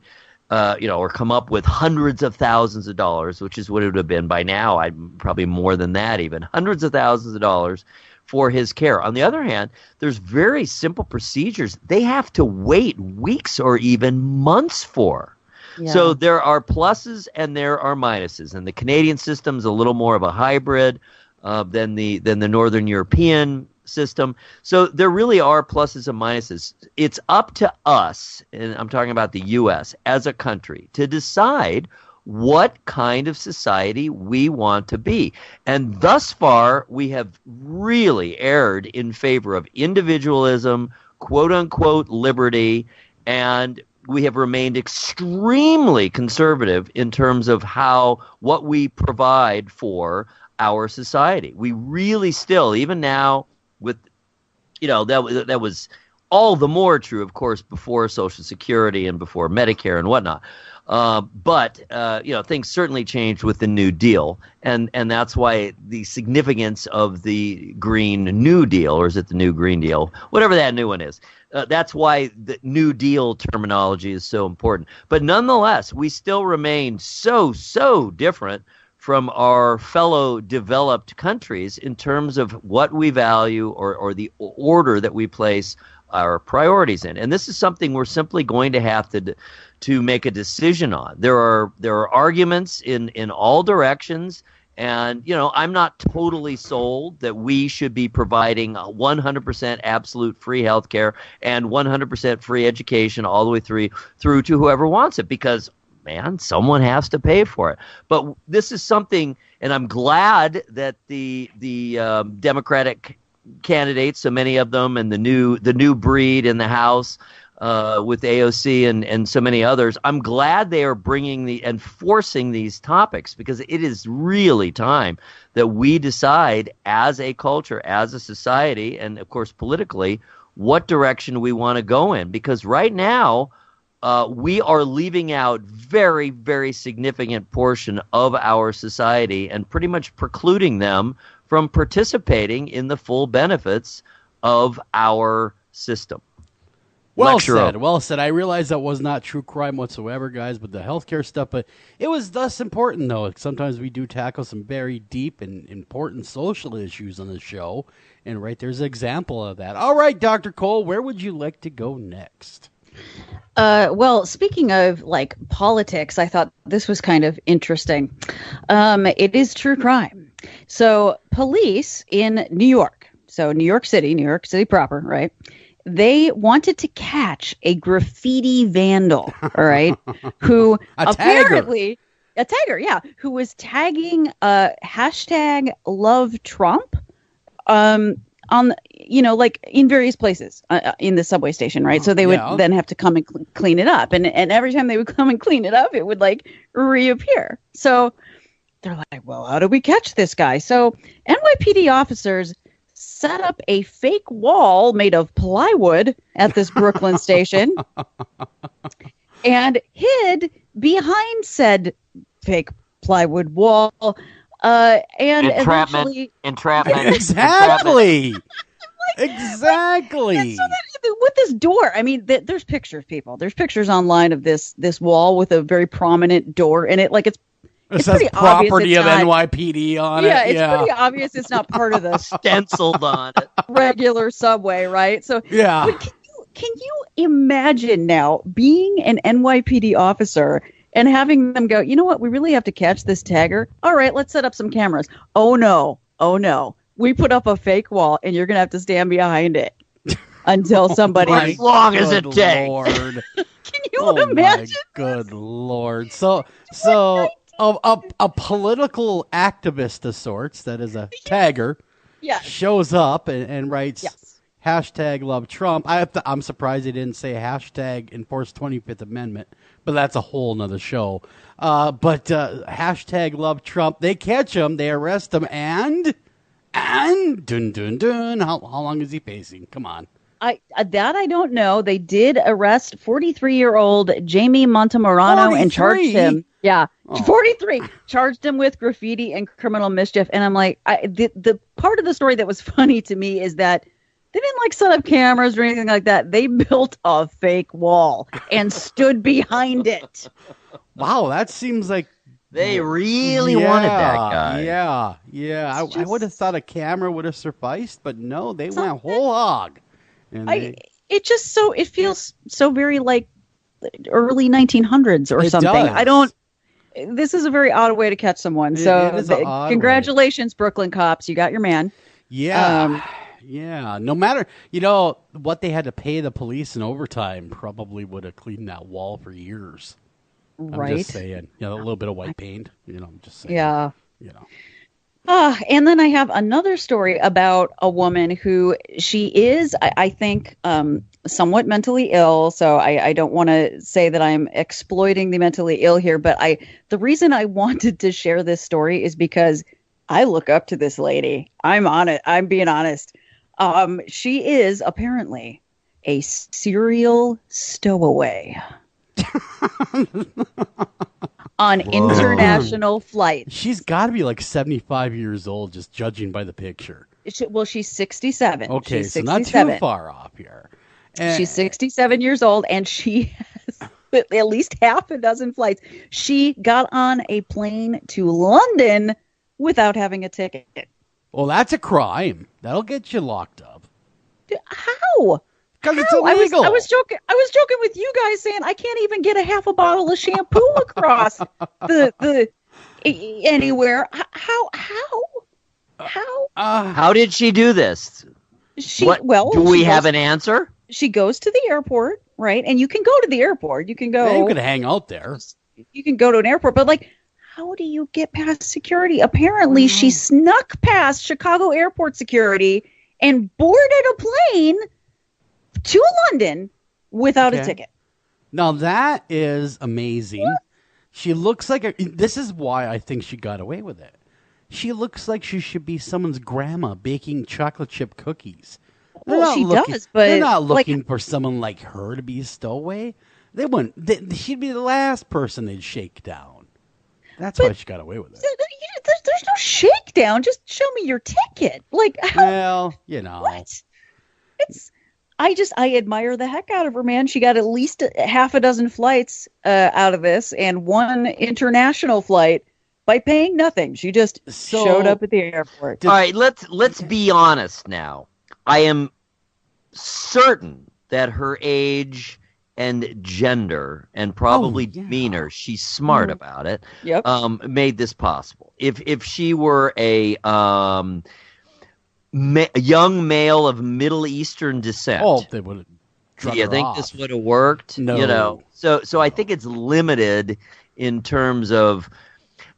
or come up with hundreds of thousands of dollars, which is what it would have been by now. Probably more than that even. Hundreds of thousands of dollars for his care. On the other hand, there's very simple procedures they have to wait weeks or even months for. Yeah. So there are pluses and there are minuses. And the Canadian system is a little more of a hybrid than the Northern European system. So there really are pluses and minuses. It's up to us, and I'm talking about the U.S. as a country, to decide what kind of society we want to be. And thus far, we have really erred in favor of individualism, quote-unquote liberty, and we have remained extremely conservative in terms of what we provide for our society. We really still, even now, with, that was all the more true, of course, before Social Security and before Medicare and whatnot. But things certainly changed with the New Deal, and that's why the significance of the Green New Deal, or is it the New Green Deal, whatever that new one is. That's why the New Deal terminology is so important. But nonetheless, we still remain so different from our fellow developed countries in terms of what we value or the order that we place our priorities in. And this is something we're simply going to have to make a decision on. There are arguments in all directions, and I'm not totally sold that we should be providing 100% absolute free healthcare and 100% free education all the way through to whoever wants it, because man, someone has to pay for it. But this is something, and I'm glad that the Democratic candidates, so many of them, and the new breed in the House with AOC and so many others, I'm glad they are bringing and forcing these topics, because it is really time that we decide as a culture, as a society, and of course politically, what direction we want to go in. Because right now, we are leaving out very, very significant portion of our society and pretty much precluding them from participating in the full benefits of our system. Well said. I realize that was not true crime whatsoever, guys, with the healthcare stuff, but it was thus important, though. Sometimes we do tackle some very deep and important social issues on the show, and there's an example of that. All right, Dr. Cole, where would you like to go next? Well, speaking of politics, I thought this was kind of interesting. It is true crime. So police in New York, so New York City proper, right? They wanted to catch a graffiti vandal, all right, who apparently a tagger, yeah, who was tagging hashtag love Trump on, in various places in the subway station, right? So they would then have to come and clean it up. And every time they would come and clean it up, it would reappear. So they're like, well, how do we catch this guy? So NYPD officers set up a fake wall made of plywood at this Brooklyn station and hid behind said fake plywood wall. And entrapment. Exactly. Exactly. And so with this door, I mean, there's pictures, people. There's pictures online of this wall with a very prominent door in it. It says pretty property obvious of NYPD on it. Yeah, it's pretty obvious it's not part of the stenciled on it regular subway, right? So yeah. But can you imagine now being an NYPD officer and having them go, you know what, we really have to catch this tagger? All right, let's set up some cameras. Oh no. We put up a fake wall and you're going to have to stand behind it until somebody... as long as it takes. Lord. Can you imagine? Good Lord. So a political activist of sorts, that is a tagger, shows up and writes hashtag love Trump. I'm surprised he didn't say hashtag enforce 25th Amendment, but that's a whole nother show. But hashtag love Trump. They catch him, they arrest him, and dun dun dun. How long is he facing? Come on. I don't know. They did arrest 43-year-old Jamie Montemorano and charged him. Yeah, 43. Charged him with graffiti and criminal mischief. And I'm like, the part of the story that was funny to me is that they didn't like set up cameras or anything like that. They built a fake wall and stood behind it. Wow, that seems like they really wanted that guy. Yeah. I would have thought a camera would have sufficed, but no, they went whole hog. And it feels so very like early 1900s or something. Does. This is a very odd way to catch someone. So congratulations, Brooklyn cops. You got your man. Yeah. Yeah. No matter, what they had to pay the police in overtime probably would have cleaned that wall for years. Right. I'm just saying. A little bit of white paint. I'm just saying. Yeah. And then I have another story about a woman who she is, I think, somewhat mentally ill. So I don't want to say that I'm exploiting the mentally ill here, but the reason I wanted to share this story is because I look up to this lady. I'm being honest. She is apparently a serial stowaway. On international flights. She's got to be like 75 years old, just judging by the picture. She's 67. Okay, she's so 67. not too far off here. She's 67 years old, and she has at least half a dozen flights. She got on a plane to London without having a ticket. Well, that's a crime. That'll get you locked up. How? Because it's illegal. I was joking with you guys saying I can't even get a half a bottle of shampoo across the anywhere. How did she do this? Do we have an answer? She goes to the airport, right? And you can go to the airport. You can go. Yeah, you can hang out there. You can go to an airport, but how do you get past security? Apparently, she snuck past Chicago airport security and boarded a plane to London without a ticket. Now that is amazing. What? She looks like this is why I think she got away with it. She looks like she should be someone's grandma baking chocolate chip cookies. Well, she does, but they're not looking for someone like her to be a stowaway. They wouldn't. She'd be the last person they'd shake down. That's why she got away with it. There's no shakedown. Just show me your ticket. Well, what? I admire the heck out of her, man. She got at least half a dozen flights out of this, and one international flight by paying nothing. She just showed up at the airport. All right, let's be honest now. I am certain that her age and gender and probably demeanor, she's smart about it, made this possible. If she were a young male of Middle Eastern descent, they would have. Do you think this would have worked? No. So I think it's limited in terms of.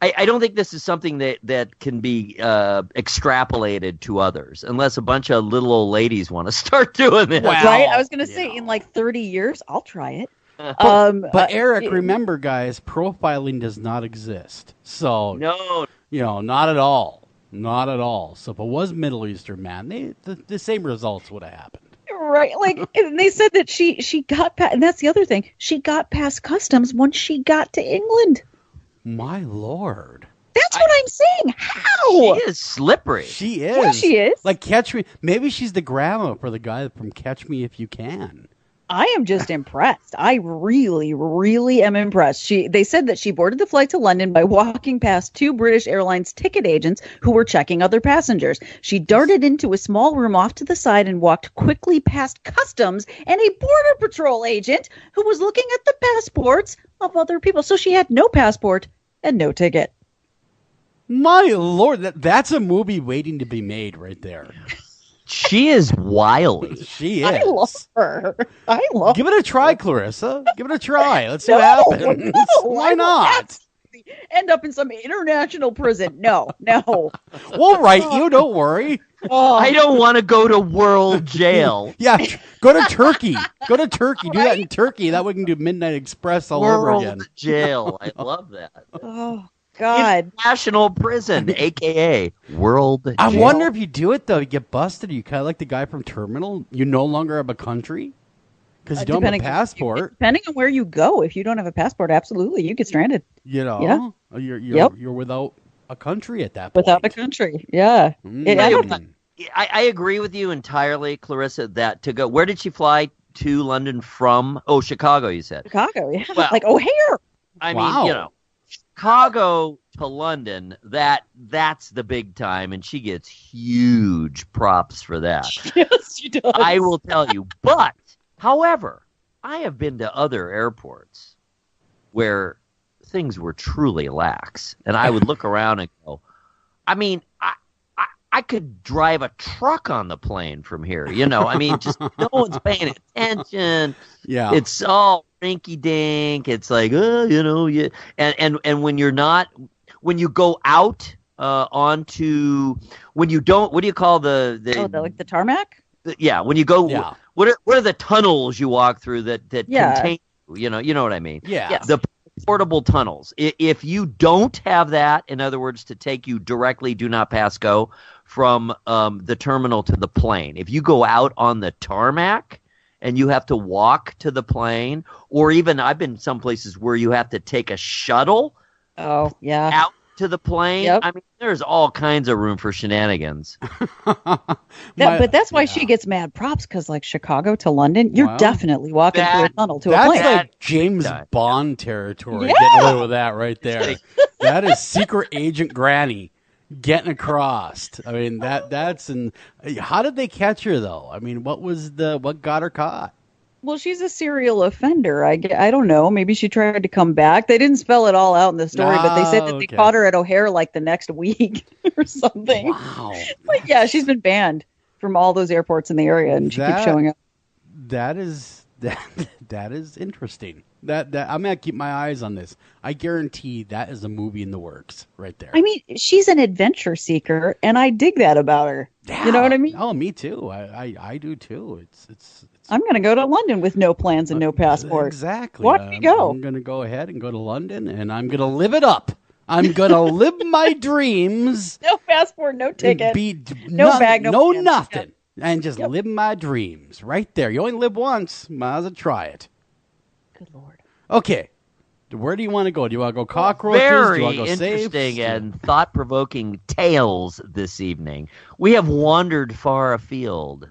I don't think this is something that can be extrapolated to others unless a bunch of little old ladies want to start doing this. Well, right? I was going to say, in 30 years, I'll try it. But Eric, remember, guys, profiling does not exist. So, no. Not at all. Not at all. So if it was Middle Eastern man, the same results would have happened. Right. And they said that she got past, and that's the other thing. She got past customs once she got to England. My Lord. That's what I'm saying. How? She is slippery. She is. Yeah, she is. Catch Me. Maybe she's the grandma for the guy from Catch Me If You Can. I am just impressed. I really, really am impressed. They said that she boarded the flight to London by walking past two British Airlines ticket agents who were checking other passengers. She darted into a small room off to the side and walked quickly past customs and a border patrol agent who was looking at the passports of other people. So she had no passport and no ticket. My Lord, that's a movie waiting to be made right there. She is wily. She is. I love her. Give it a try, Clarissa. Give it a try. Let's see what happens. Why not? End up in some international prison. No. We'll write you. Don't worry. I don't want to go to world jail. Yeah, go to Turkey. Do that in Turkey. That way we can do Midnight Express all over again. World jail. I love that. God. International prison, a.k.a. world jail. I wonder if you do it, though, you get busted. You kind of like the guy from Terminal. You no longer have a country because you don't have a passport. Depending on where you go, if you don't have a passport, absolutely, you get stranded. You know? Yeah. You're without a country at that point. Without a country, yeah. I agree with you entirely, Clarissa, that to go... Where did she fly to London from? Oh, Chicago, you said. Chicago, yeah. Well, like O'Hare. I mean, Chicago to London, that's the big time, and she gets huge props for that. Yes, she does. I will tell you. But, however, I have been to other airports where things were truly lax, and I would look around and go, I mean, I could drive a truck on the plane from here, I mean, just no one's paying attention. Yeah. It's all rinky dink. It's like, and when you're not, when you go out onto, when you don't, what do you call the tarmac? When you go, what are the tunnels you walk through that contain, you know what I mean? Yeah. Yes. The portable tunnels. If you don't have that, in other words, to take you directly, do not pass go from the terminal to the plane. If you go out on the tarmac and you have to walk to the plane, or even I've been some places where you have to take a shuttle. Oh, yeah. Out to the plane. Yep. I mean, there's all kinds of room for shenanigans. But that's why she gets mad props, because like Chicago to London, you're definitely walking through a tunnel to a plane. That's like James Bond territory. Getting away with that right there. That is secret agent Granny getting across. I mean, that's how did they catch her though? I mean, what got her caught? Well, she's a serial offender. I don't know. Maybe she tried to come back. They didn't spell it all out in the story, but they said that they caught her at O'Hare like the next week or something. Wow. Like, yeah, she's been banned from all those airports in the area, and she keeps showing up. That is interesting. That I'm gonna keep my eyes on this. I guarantee that is a movie in the works right there. I mean, she's an adventure seeker, and I dig that about her. Yeah. You know what I mean? Oh, me too. I do too. It's I'm going to go to London with no plans and no passport. Exactly. Watch me go. I'm going to go ahead and go to London, and I'm going to live it up. I'm going to live my dreams. No passport, no ticket. No bag, no nothing. Yeah. And just live my dreams right there. You only live once. Might as well try it. Good Lord. Okay. Where do you want to go? Do you want to go cockroaches? Very do you want to go interesting safes? and thought-provoking tales this evening. We have wandered far afield.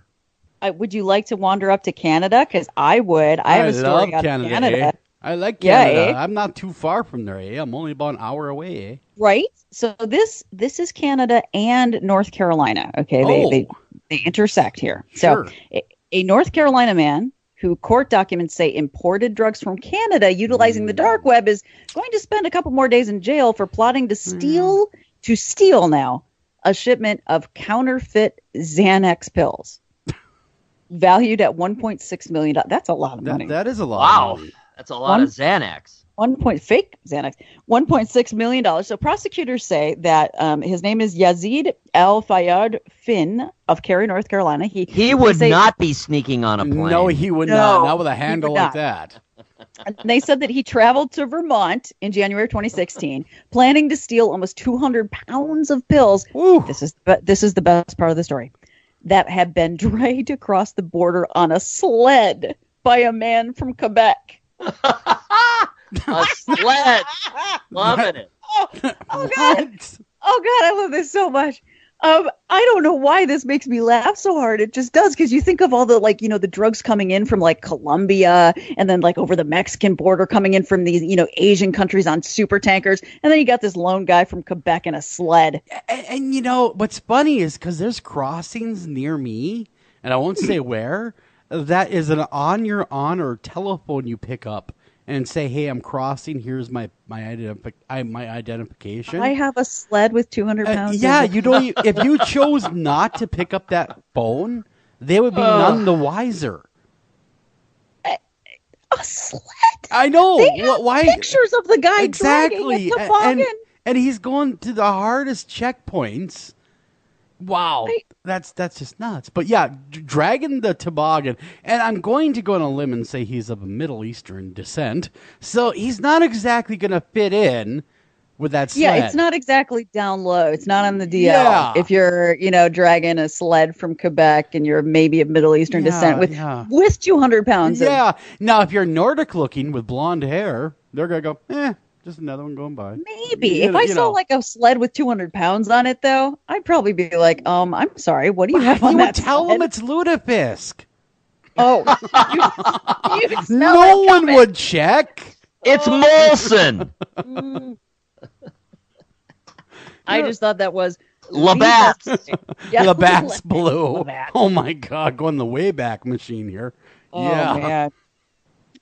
Would you like to wander up to Canada? Because I would. I have a story on Canada. Eh? I like Canada. Yeah, I'm not too far from there. I'm only about an hour away. Right? So this is Canada and North Carolina. Okay, they intersect here. Sure. So a North Carolina man who court documents say imported drugs from Canada utilizing the dark web is going to spend a couple more days in jail for plotting to steal now a shipment of counterfeit Xanax pills. Valued at $1.6 million. That's a lot of money. That is a lot of money. That's a lot of Xanax. Fake Xanax. $1.6 million. So prosecutors say that his name is Yazid Al Fayyad Finn of Cary, North Carolina. He would not be sneaking on a plane. No, he would not. Not with a handle like that. And they said that he traveled to Vermont in January 2016, planning to steal almost 200 pounds of pills. Ooh. This is the best part of the story. That had been dragged across the border on a sled by a man from Quebec. A sled. Loving it. Oh God. Oh God, I love this so much. I don't know why this makes me laugh so hard. It just does, because you think of all the the drugs coming in from like Colombia, and then like over the Mexican border coming in from these Asian countries on super tankers, and then you got this lone guy from Quebec in a sled. And what's funny is because there's crossings near me, and I won't say where, that is an on your honor telephone you pick up and say, "Hey, I'm crossing. Here's my identification." I have a sled with 200 pounds. Yeah, you don't. If you chose not to pick up that phone, they would be none the wiser. A sled. I know. They have why? Pictures of the guy exactly, dragging a toboggan. And he's going to the hardest checkpoints. Wow, that's just nuts. But yeah, dragging the toboggan, and I'm going to go on a limb and say he's of a Middle Eastern descent, so he's not exactly going to fit in with that sled. Yeah, it's not exactly down low. It's not on the DL. Yeah. If you're, dragging a sled from Quebec and you're maybe of Middle Eastern descent with 200 pounds. Yeah. Now, if you're Nordic looking with blonde hair, they're going to go, just another one going by. Maybe. If I saw like a sled with 200 pounds on it, though, I'd probably be like, I'm sorry, what do you have on that sled? Tell them it's Ludafisk. Oh, you smell no it one coming. would check. It's Molson. I just thought that was Labatt's. Labatt's Blue. Labatt. Oh my God, going the Wayback Machine here. Oh, yeah. man.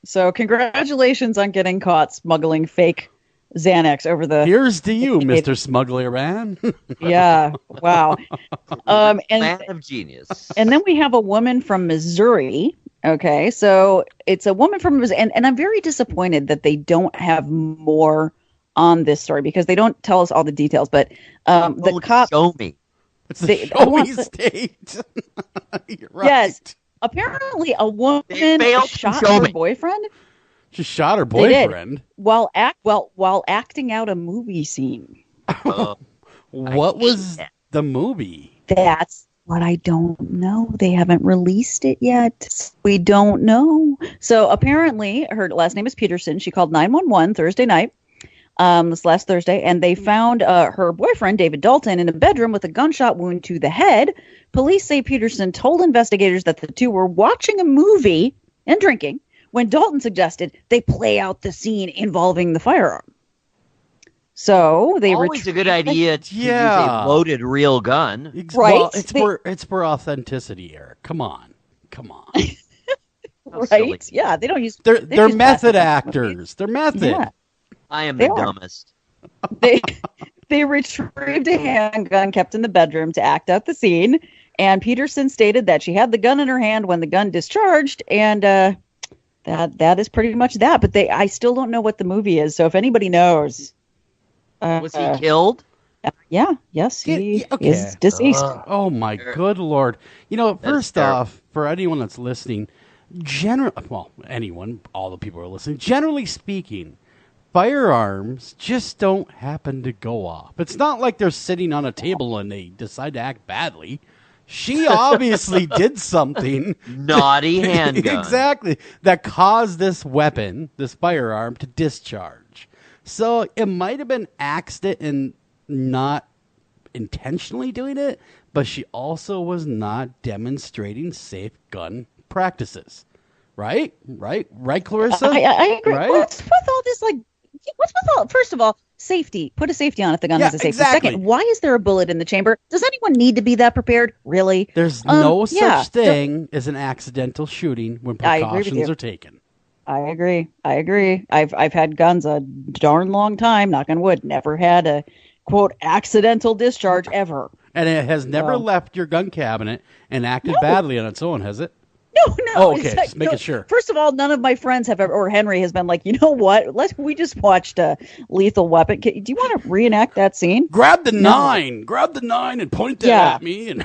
So congratulations on getting caught smuggling fake Xanax over the... Here's to you, Mr. Smuggler Man. Yeah, wow. And Man of genius. And then we have a woman from Missouri. Okay, so it's a woman from Missouri, and I'm very disappointed that they don't have more on this story because they don't tell us all the details. But the cop... Show me. It's the showy state. You're right. Yes. Apparently, a woman shot her boyfriend. She shot her boyfriend while acting out a movie scene. What was the movie? That's what I don't know. They haven't released it yet. We don't know. So apparently, her last name is Peterson. She called 911 Thursday night, this last Thursday, and they found her boyfriend, David Dalton, in a bedroom with a gunshot wound to the head. Police say Peterson told investigators that the two were watching a movie and drinking when Dalton suggested they play out the scene involving the firearm. So they always a good idea to use a loaded real gun, right? Well, it's for authenticity, Eric. Come on. Right? Yeah, they don't use. They're method actors. They're method. Yeah. I am the dumbest. They retrieved a handgun kept in the bedroom to act out the scene, and Peterson stated that she had the gun in her hand when the gun discharged, and that is pretty much that. But I still don't know what the movie is. So if anybody knows, was he killed? Yeah. Yes, he is deceased. Oh my good Lord! First off, for anyone that's listening, all the people who are listening, generally speaking, firearms just don't happen to go off. It's not like they're sitting on a table and they decide to act badly. She obviously did something. Naughty handgun. Exactly. That caused this weapon, this firearm, to discharge. So it might have been accident and not intentionally doing it, but she also was not demonstrating safe gun practices. Right, Clarissa? I agree. Right? What's with all this, first of all, safety. Put a safety on if the gun has a safety. Exactly. Second, why is there a bullet in the chamber? Does anyone need to be that prepared? Really? There's no such thing as an accidental shooting when precautions are taken. I agree. I've had guns a darn long time, knock on wood. Never had a, quote, accidental discharge ever. And it has never left your gun cabinet and acted badly on its own, has it? No. Oh, okay, just making sure. First of all, none of my friends have ever, or Henry has been like, you know what? We just watched Lethal Weapon. Do you want to reenact that scene? Grab the nine and point that at me. And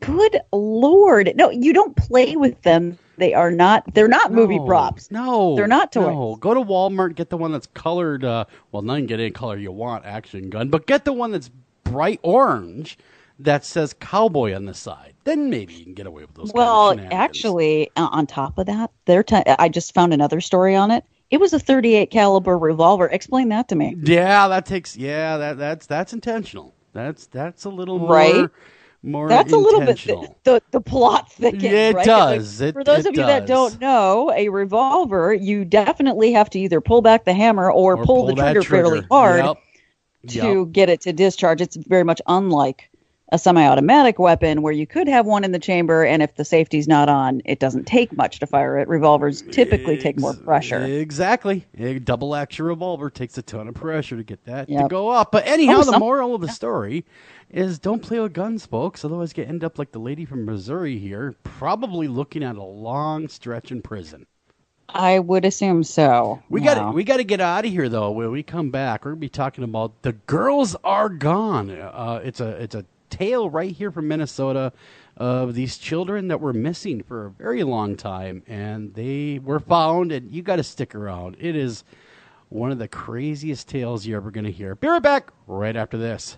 good Lord. No, you don't play with them. They're not movie props. No. They're not toys. No. Go to Walmart, get the one that's colored, now you can get any color you want, action gun, but get the one that's bright orange that says cowboy on the side. Then maybe you can get away with those kind of shenanigans. Actually, on top of that, I just found another story on it. It was a .38 caliber revolver. Explain that to me. Yeah, that's intentional. That's a little more that's a little bit the plot thickens. Yeah, it right? does. For those of you that don't know, a revolver, you definitely have to either pull back the hammer or pull the trigger fairly hard to get it to discharge. It's very much unlike a semi-automatic weapon where you could have one in the chamber, and if the safety's not on, it doesn't take much to fire it. Revolvers typically take more pressure. Exactly. A double-action revolver takes a ton of pressure to get that to go up. But anyhow, the moral of the story is don't play with guns, folks. Otherwise, you end up like the lady from Missouri here, probably looking at a long stretch in prison. I would assume so. We got to get out of here though. When we come back, we're gonna be talking about The Girls Are Gone. It's a tale right here from Minnesota of these children that were missing for a very long time, and they were found. And you got to stick around. It is one of the craziest tales you're ever going to hear. Be right back right after this.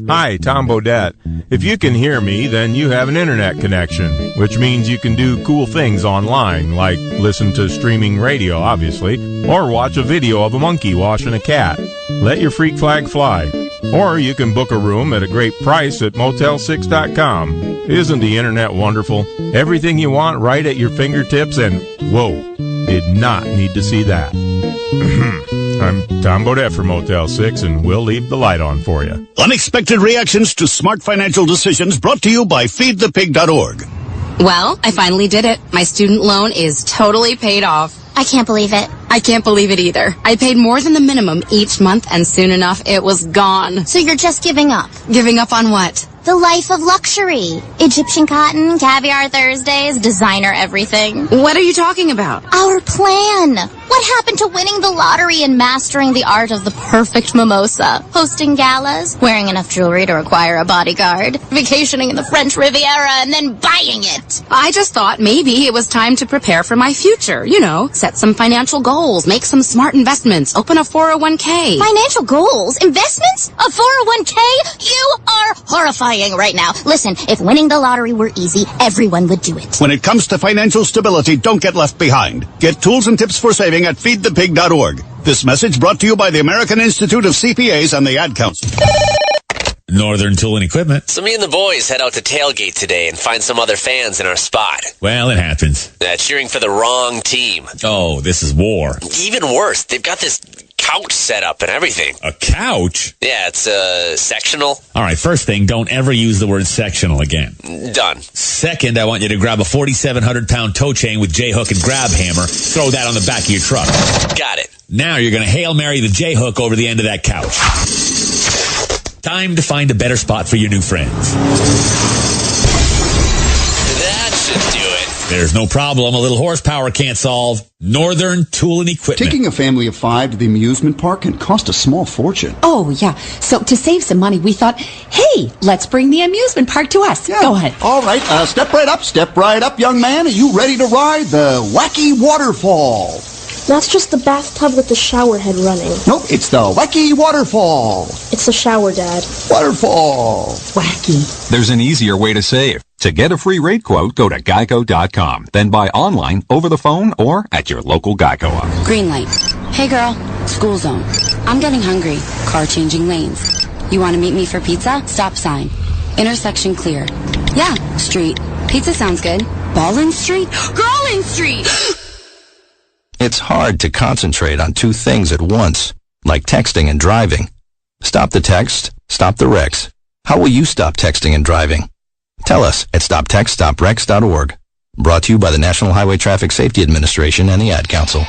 Hi, Tom Bodette. If you can hear me, then you have an internet connection, which means you can do cool things online, like listen to streaming radio, obviously, or watch a video of a monkey washing a cat. Let your freak flag fly. Or you can book a room at a great price at Motel6.com. Isn't the internet wonderful? Everything you want right at your fingertips, and whoa, did not need to see that. I'm Tom Bodette for Motel 6, and we'll leave the light on for you. Unexpected reactions to smart financial decisions brought to you by feedthepig.org. Well, I finally did it. My student loan is totally paid off. I can't believe it. I can't believe it either. I paid more than the minimum each month, and soon enough, it was gone. So you're just giving up? Giving up on what? The life of luxury. Egyptian cotton, caviar Thursdays, designer everything. What are you talking about? Our plan. What happened to winning the lottery and mastering the art of the perfect mimosa? Hosting galas, wearing enough jewelry to require a bodyguard, vacationing in the French Riviera, and then buying it. I just thought maybe it was time to prepare for my future. You know, set some financial goals, make some smart investments, open a 401k. Financial goals? Investments? A 401k? You are horrifying right now. Listen, if winning the lottery were easy, everyone would do it. When it comes to financial stability, don't get left behind. Get tools and tips for saving at feedthepig.org. This message brought to you by the American Institute of CPAs and the Ad Council. Northern Tool and Equipment. So me and the boys head out to tailgate today and find some other fans in our spot. Well, it happens. Cheering for the wrong team. Oh, this is war. Even worse, they've got this couch set up and everything. A couch? Yeah, it's sectional. All right, first thing, don't ever use the word sectional again. Done. Second, I want you to grab a 4,700-pound tow chain with J-hook and grab hammer. Throw that on the back of your truck. Got it. Now you're going to Hail Mary the J-hook over the end of that couch. Time to find a better spot for your new friends. That should do it. There's no problem a little horsepower can't solve. Northern Tool and Equipment. Taking a family of 5 to the amusement park can cost a small fortune. Oh, yeah. So to save some money, we thought, hey, let's bring the amusement park to us. Yeah. Go ahead. All right. Step right up, young man. Are you ready to ride the wacky waterfall? That's just the bathtub with the shower head running. Nope, it's the wacky waterfall. It's a shower, Dad. Waterfall. Wacky. There's an easier way to save. To get a free rate quote, go to geico.com. Then buy online, over the phone, or at your local Geico office. Green light. Hey, girl. School zone. I'm getting hungry. Car changing lanes. You want to meet me for pizza? Stop sign. Intersection cleared. Yeah, street. Pizza sounds good. Ballin Street? Girlin Street! It's hard to concentrate on two things at once, like texting and driving. Stop the text, stop the wrecks. How will you stop texting and driving? Tell us at stoptextstopwrecks.org. Brought to you by the National Highway Traffic Safety Administration and the Ad Council.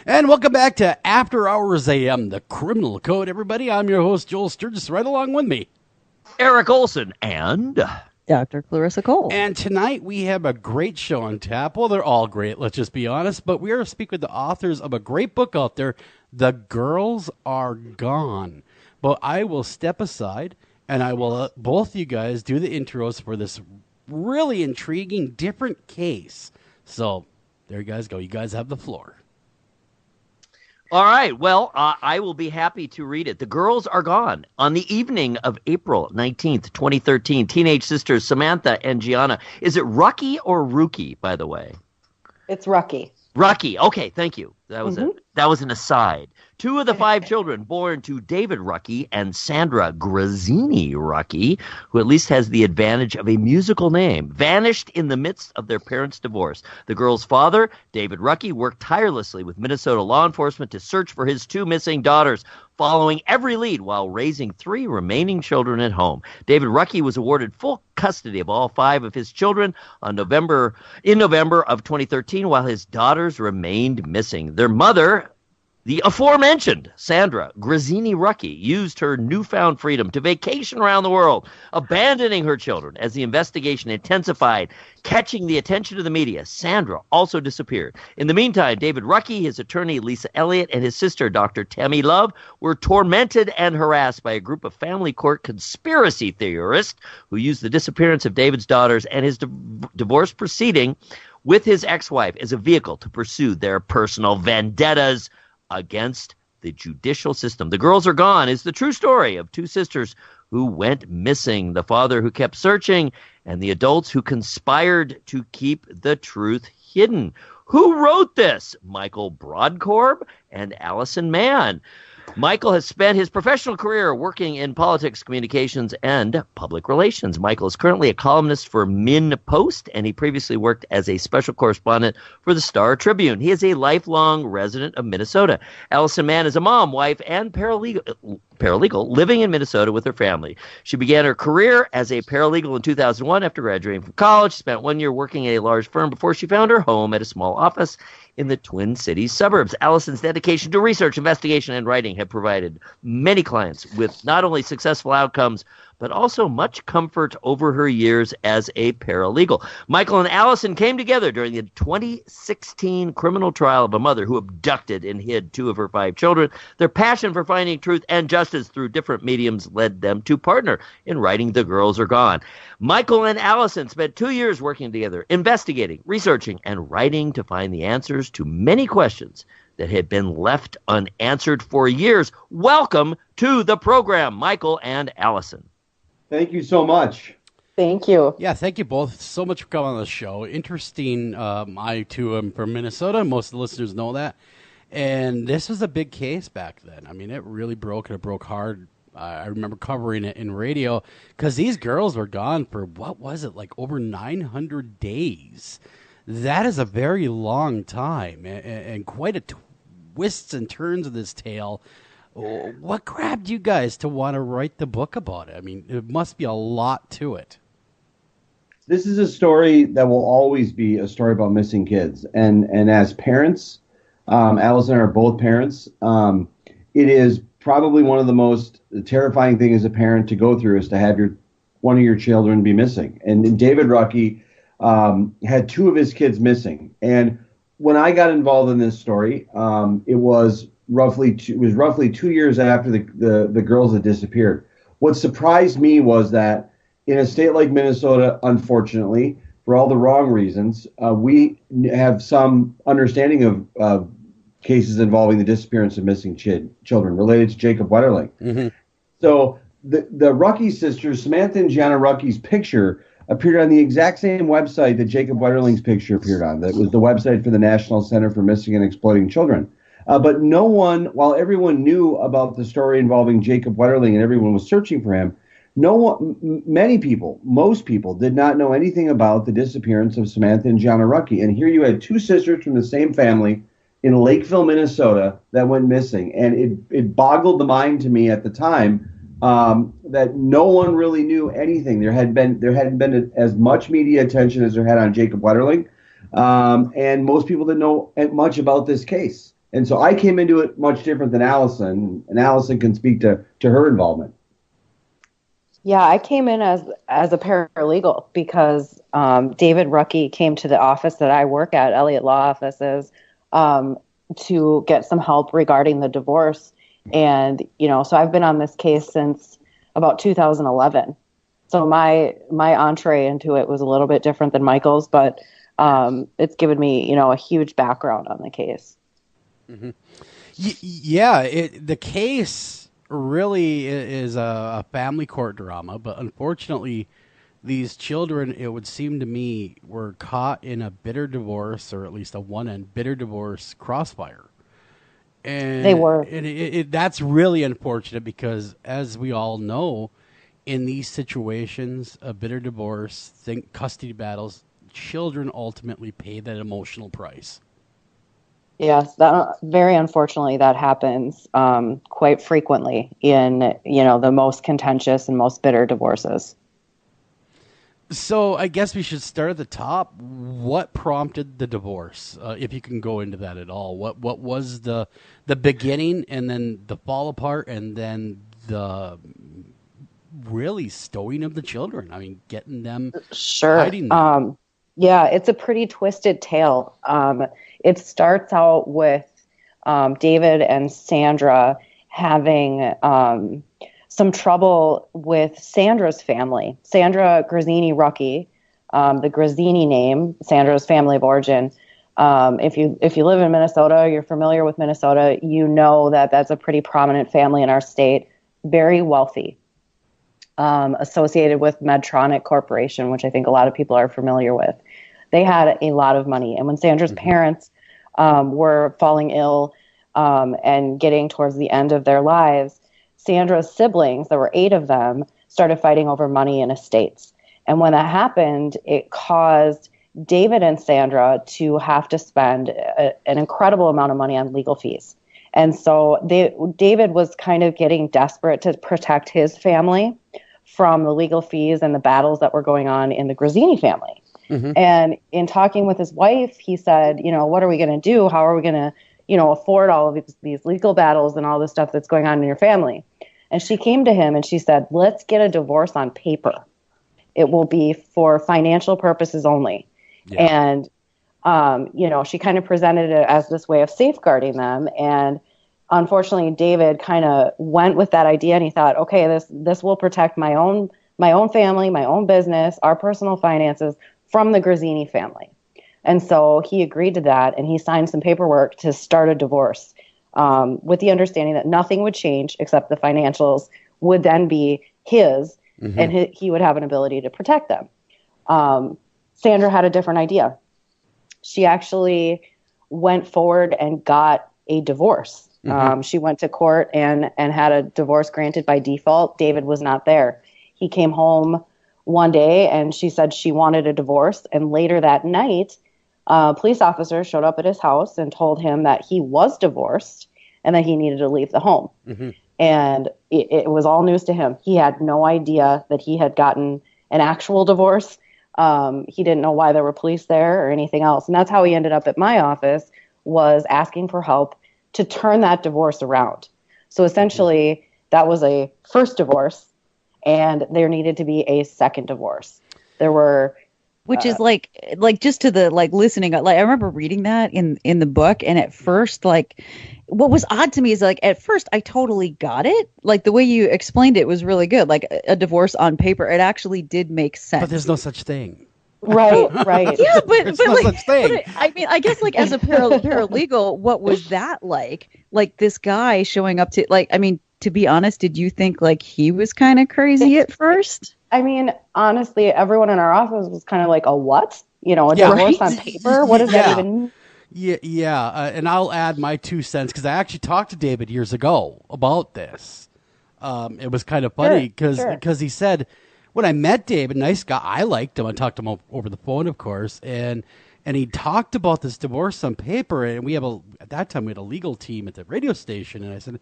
And welcome back to After Hours AM, the Criminal Code, everybody. I'm your host, Joel Sturgis, right along with me, Eric Olsen and Dr. Clarissa Cole. And tonight we have a great show on tap. Well, they're all great, let's just be honest. But we are speaking with the authors of a great book out there, The Girls Are Gone. But I will step aside and I will let both you guys do the intros for this really intriguing, different case. So there you guys go. You guys have the floor. All right. Well, I will be happy to read it. The Girls Are Gone. On the evening of April 19th, 2013, teenage sisters Samantha and Gianna. Is it Rucky or Rookie, by the way? It's Rucky. Rucky. Okay, thank you. That was that was an aside. Two of the 5 children born to David Rucky and Sandra Grazzini Rucky, who at least has the advantage of a musical name, vanished in the midst of their parents' divorce. The girl's father, David Rucky, worked tirelessly with Minnesota law enforcement to search for his 2 missing daughters, following every lead while raising 3 remaining children at home. David Rucky was awarded full custody of all 5 of his children in November of 2013, while his daughters remained missing. Their mother, the aforementioned Sandra Grazzini Rucky, used her newfound freedom to vacation around the world, abandoning her children as the investigation intensified, catching the attention of the media. Sandra also disappeared. In the meantime, David Rucky, his attorney Lisa Elliott, and his sister Dr. Tammy Love were tormented and harassed by a group of family court conspiracy theorists who used the disappearance of David's daughters and his divorce proceeding with his ex-wife as a vehicle to pursue their personal vendettas against the judicial system. The Girls Are Gone is the true story of 2 sisters who went missing, the father who kept searching, and the adults who conspired to keep the truth hidden. Who wrote this? Michael Brodkorb and Allison Mann. Michael has spent his professional career working in politics, communications, and public relations. Michael is currently a columnist for Mann Post, and he previously worked as a special correspondent for the Star Tribune. He is a lifelong resident of Minnesota. Allison Mann is a mom, wife, and paralegal living in Minnesota with her family. She began her career as a paralegal in 2001 after graduating from college. She spent 1 year working at a large firm before she found her home at a small office in the Twin Cities suburbs. Allison's dedication to research, investigation, and writing have provided many clients with not only successful outcomes, but also much comfort over her years as a paralegal. Michael and Allison came together during the 2016 criminal trial of a mother who abducted and hid 2 of her 5 children. Their passion for finding truth and justice through different mediums led them to partner in writing The Girls Are Gone. Michael and Allison spent 2 years working together, investigating, researching, and writing to find the answers to many questions that had been left unanswered for years. Welcome to the program, Michael and Allison. Thank you so much. Thank you. Yeah, thank you both so much for coming on the show. Interesting. I, too, am from Minnesota. Most of the listeners know that. And this was a big case back then. I mean, it really broke, and it broke hard. I remember covering it in radio because these girls were gone for, what was it, like over 900 days. That is a very long time and quite a twists and turns of this tale. What grabbed you guys to want to write the book about it? I mean, it must be a lot to it. This is a story that will always be a story about missing kids. And as parents, Allison and I are both parents, it is probably one of the most terrifying things as a parent to go through is to have one of your children be missing. And David Rucky had 2 of his kids missing. And when I got involved in this story, it was roughly 2 years after the girls had disappeared. What surprised me was that in a state like Minnesota, unfortunately, for all the wrong reasons, we have some understanding of cases involving the disappearance of missing children related to Jacob Wetterling. Mm-hmm. So the Rucky sisters, Samantha and Gianna Rucky's picture appeared on the exact same website that Jacob Wetterling's picture appeared on. That was the website for the National Center for Missing and Exploiting Children. But no one, while everyone knew about the story involving Jacob Wetterling and everyone was searching for him, most people did not know anything about the disappearance of Samantha and Gianna Rucky. And here you had 2 sisters from the same family in Lakeville, Minnesota, that went missing. And it boggled the mind to me at the time that no one really knew anything. There hadn't been as much media attention as there had on Jacob Wetterling, and most people didn't know much about this case. And so I came into it much different than Allison, and Allison can speak to her involvement. Yeah, I came in as a paralegal because David Rucky came to the office that I work at, Elliott Law Offices, to get some help regarding the divorce. And, so I've been on this case since about 2011. So my entree into it was a little bit different than Michael's, but it's given me, a huge background on the case. Mm-hmm. The case really is a family court drama, but unfortunately, these children, it would seem to me, were caught in a bitter divorce, or at least a one-end bitter divorce crossfire. And They were. And that's really unfortunate because, as we all know, in these situations, a bitter divorce, think custody battles, children ultimately pay that emotional price. Yes, that very unfortunately that happens quite frequently in the most contentious and most bitter divorces. So I guess we should start at the top. What prompted the divorce? If you can go into that at all. What was the beginning, and then the fall apart, and then the really stowing of the children? I mean, getting them, hiding them. Yeah, it's a pretty twisted tale. It starts out with David and Sandra having some trouble with Sandra's family. Sandra Grazzini-Rucki, the Grazzini name, Sandra's family of origin. If you live in Minnesota, you're familiar with Minnesota, you know that that's a pretty prominent family in our state, very wealthy, associated with Medtronic Corporation, which I think a lot of people are familiar with. They had a lot of money. And when Sandra's parents were falling ill and getting towards the end of their lives, Sandra's siblings, there were 8 of them, started fighting over money and estates. And when that happened, it caused David and Sandra to have to spend an incredible amount of money on legal fees. And so David was kind of getting desperate to protect his family from the legal fees and the battles that were going on in the Grazzini family. Mm-hmm. And in talking with his wife, he said, what are we going to do? How are we going to, afford all of these legal battles and all this stuff that's going on in your family? And she came to him and she said, let's get a divorce on paper. It will be for financial purposes only. Yeah. And, she kind of presented it as this way of safeguarding them. And unfortunately, David kind of went with that idea and he thought, okay, this will protect my own family, my own business, our personal finances from the Grazzini family. And so he agreed to that and he signed some paperwork to start a divorce with the understanding that nothing would change except the financials would then be his, mm-hmm. and he would have an ability to protect them. Sandra had a different idea. She actually went forward and got a divorce. Mm-hmm. She went to court and had a divorce granted by default. David was not there. He came home one day and she said she wanted a divorce. And later that night, a police officer showed up at his house and told him that he was divorced and that he needed to leave the home. Mm-hmm. And it was all news to him. He had no idea that he had gotten an actual divorce. He didn't know why there were police there or anything else. And that's how he ended up at my office, was asking for help to turn that divorce around. So essentially, that was a first divorce, and there needed to be a second divorce. There were, which is like just to the listening. Like I remember reading that in the book, and at first, what was odd to me is at first I totally got it. Like the way you explained it was really good. Like a divorce on paper, it actually did make sense. But there's no such thing. Right. Yeah, but no such thing. I mean, I guess as a paralegal, what was that like? Like this guy showing up to to be honest, did you think he was kind of crazy at first? I mean, honestly, everyone in our office was kind of like, a what? A divorce on paper? What does that even mean? Yeah. And I'll add my 2 cents because I actually talked to David years ago about this. It was kind of funny because he said, when I met David, nice guy, I liked him. I talked to him over the phone, of course, and he talked about this divorce on paper. And at that time we had a legal team at the radio station, and I said,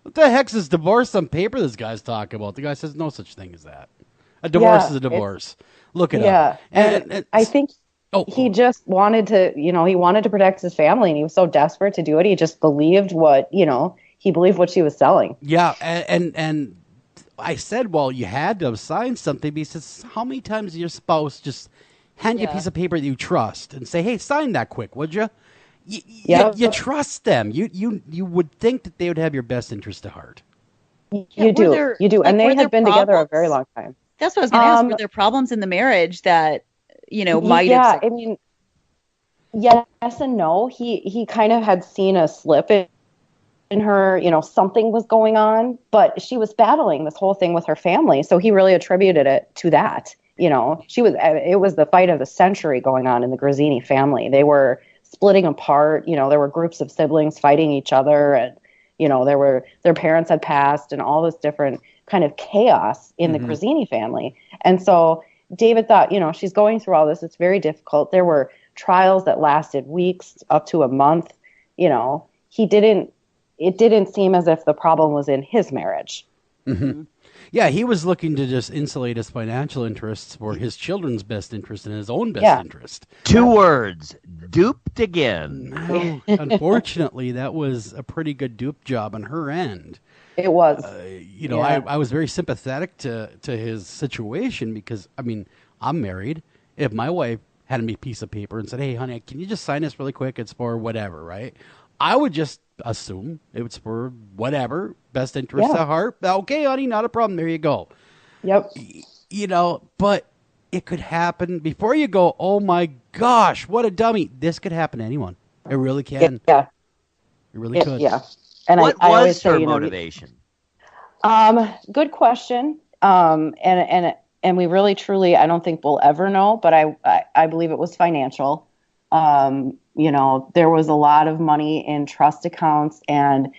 "What the heck's this divorce on paper this guy's talking about?" The guy says, "No such thing as that. A divorce is a divorce. Look it up." And I think he just wanted to, he wanted to protect his family, and he was so desperate to do it. He just believed what she was selling. Yeah, and I said, well, you had to have signed something. But he says, how many times does your spouse just hand you a piece of paper that you trust and say, hey, sign that quick, would you? You trust them. You would think that they would have your best interest at heart. You do. And they had been together a very long time. That's what I was going to ask. Were there problems in the marriage that, might have... I mean, yes and no. He kind of had seen a slip in her, something was going on, but she was battling this whole thing with her family. So he really attributed it to that. It was the fight of the century going on in the Grazzini family. They were splitting apart. You know, there were groups of siblings fighting each other, and you know, their parents had passed, and all this different kind of chaos in the Grazzini family. And so David thought, you know, she's going through all this. It's very difficult. There were trials that lasted weeks, up to a month. You know, it didn't seem as if the problem was in his marriage. Mm-hmm. Yeah, he was looking to just insulate his financial interests for his children's best interest and his own best interest. 2 words, duped again. Well, unfortunately, that was a pretty good dupe job on her end. It was. You know, I was very sympathetic to his situation because, I mean, I'm married. If my wife handed me a piece of paper and said, hey, honey, can you just sign this really quick? It's for whatever, right? I would just assume it was for whatever, best interest at heart. Okay, honey, not a problem. There you go. Yep. You know, but it could happen before you go, oh my gosh, what a dummy. This could happen to anyone. It really can. Yeah. It really could. Yeah. And what I always was say, her you know, motivation? Good question. And we really, truly, I don't think we'll ever know, but I believe it was financial. You know, there was a lot of money in trust accounts, and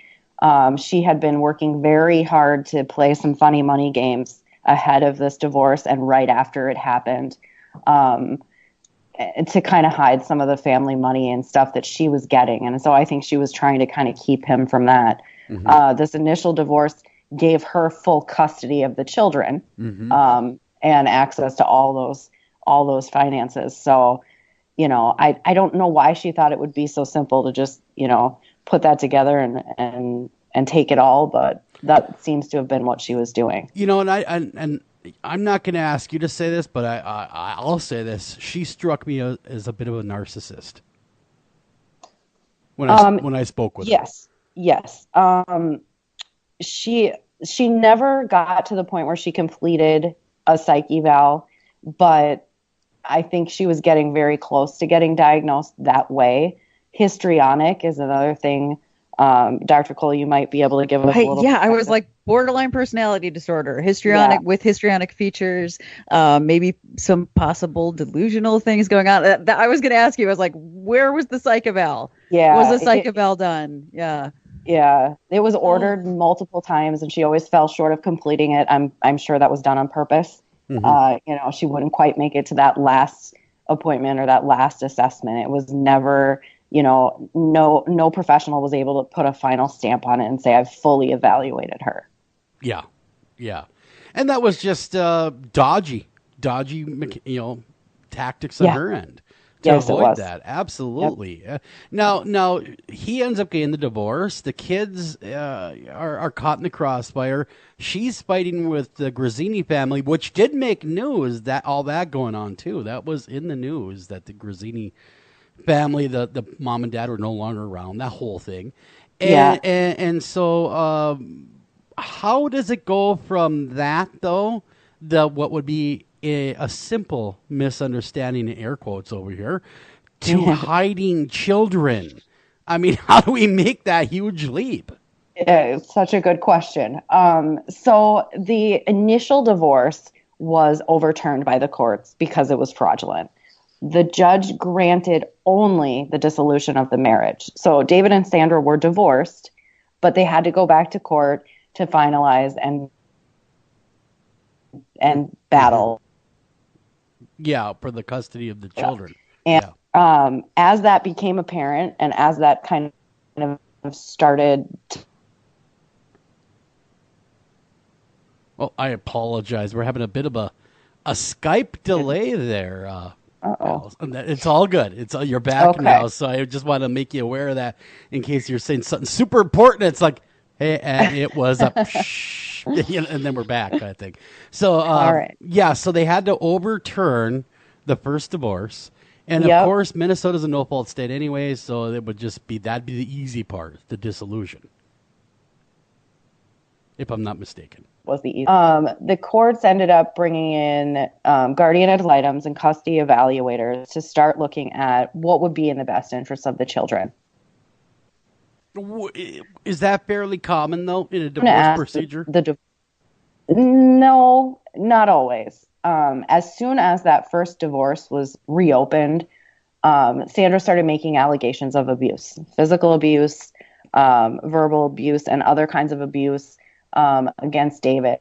she had been working very hard to play some funny money games ahead of this divorce and right after it happened, to kind of hide some of the family money and stuff that she was getting. And so I think she was trying to kind of keep him from that. This initial divorce gave her full custody of the children, and access to all those finances. So, you know, I don't know why she thought it would be so simple to just, you know, put that together and take it all, but that seems to have been what she was doing. You know, and I'm not going to ask you to say this, but I'll say this. She struck me as a bit of a narcissist when I spoke with her. Yes. She never got to the point where she completed a psych eval, but I think she was getting very close to getting diagnosed that way. Histrionic is another thing. Dr. Cole, you might be able to give us a little. Yeah, I was like borderline personality disorder, histrionic with histrionic features, maybe some possible delusional things going on. I was going to ask you, I was like, where was the psych eval? Yeah. Was the psych eval done? Yeah. Yeah, it was ordered multiple times, and she always fell short of completing it. I'm sure that was done on purpose. You know, she wouldn't quite make it to that last appointment or that last assessment. It was never, you know, no professional was able to put a final stamp on it and say, I've fully evaluated her. Yeah. And that was just dodgy, you know, tactics on her end to avoid that. Absolutely. Yep. Now he ends up getting the divorce. The kids are caught in the crossfire. She's fighting with the Grazzini family, which did make news, that all that going on too. That was in the news that the Grazzini family, the mom and dad were no longer around, that whole thing. And so how does it go from that though, what would be a simple misunderstanding, in air quotes over here, to hiding children? I mean, how do we make that huge leap? It's such a good question. So the initial divorce was overturned by the courts because it was fraudulent. The judge granted only the dissolution of the marriage. So David and Sandra were divorced, but they had to go back to court to finalize and battle. Yeah, for the custody of the children. And as that became apparent, and as that kind of started. Well, I apologize. We're having a bit of a Skype delay there. It's all good. You're back now, so I just want to make you aware of that in case you're saying something super important. It's like, hey, and it was up. And then we're back, I think. So, all right. Yeah, so they had to overturn the first divorce. And, of course, Minnesota's a no-fault state anyway, so it would just be, that'd be the easy part, the dissolution. If I'm not mistaken. Was the easy. The courts ended up bringing in guardian ad litems and custody evaluators to start looking at what would be in the best interest of the children. Is that fairly common, though, in a divorce procedure? No, not always. As soon as that first divorce was reopened, Sandra started making allegations of abuse, physical abuse, verbal abuse, and other kinds of abuse against David.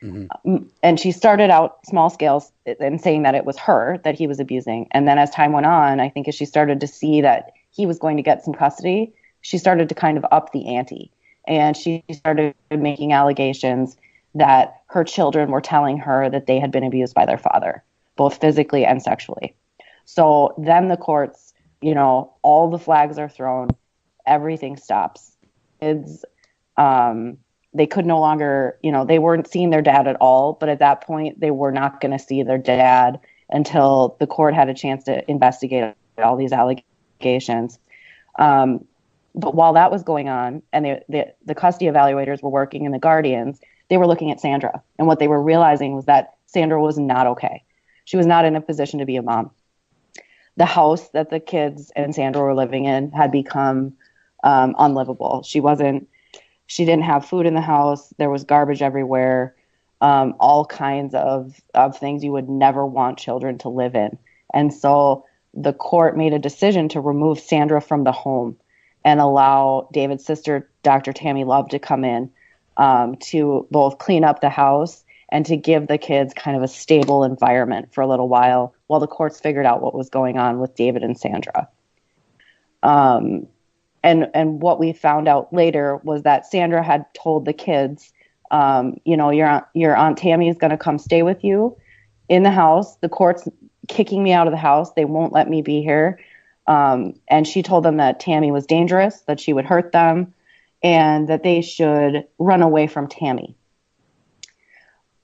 And she started out small scales and saying that it was her that he was abusing. And then as time went on, I think as she started to see that he was going to get some custody, she started to kind of up the ante. And she started making allegations that her children were telling her that they had been abused by their father, both physically and sexually. So then the courts, all the flags are thrown, everything stops. Kids, they could no longer, they weren't seeing their dad at all, but at that point they were not going to see their dad until the court had a chance to investigate all these allegations. But while that was going on and the custody evaluators were working and the guardians, they were looking at Sandra. And what they were realizing was that Sandra was not okay. She was not in a position to be a mom. The house that the kids and Sandra were living in had become unlivable. She didn't have food in the house. There was garbage everywhere, all kinds of things you would never want children to live in. And so the court made a decision to remove Sandra from the home and allow David's sister, Dr. Tammy Love, to come in to both clean up the house and to give the kids kind of a stable environment for a little while the courts figured out what was going on with David and Sandra. And what we found out later was that Sandra had told the kids, your Aunt Tammy is going to come stay with you in the house. The court's kicking me out of the house. They won't let me be here. And she told them that Tammy was dangerous, that she would hurt them, and that they should run away from Tammy.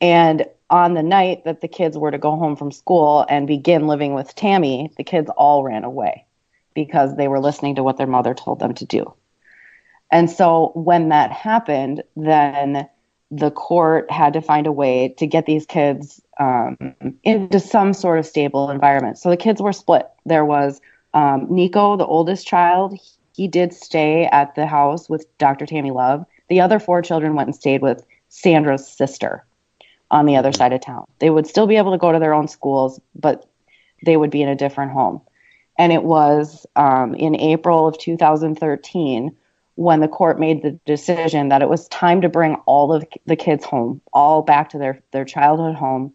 And on the night that the kids were to go home from school and begin living with Tammy, the kids all ran away because they were listening to what their mother told them to do. And so when that happened, then the court had to find a way to get these kids into some sort of stable environment. So the kids were split. There was Nico, the oldest child. He did stay at the house with Dr. Tammy Love. The other 4 children went and stayed with Sandra's sister on the other side of town. They would still be able to go to their own schools, but they would be in a different home. And it was in April of 2013 when the court made the decision that it was time to bring all of the kids home, all back to their childhood home.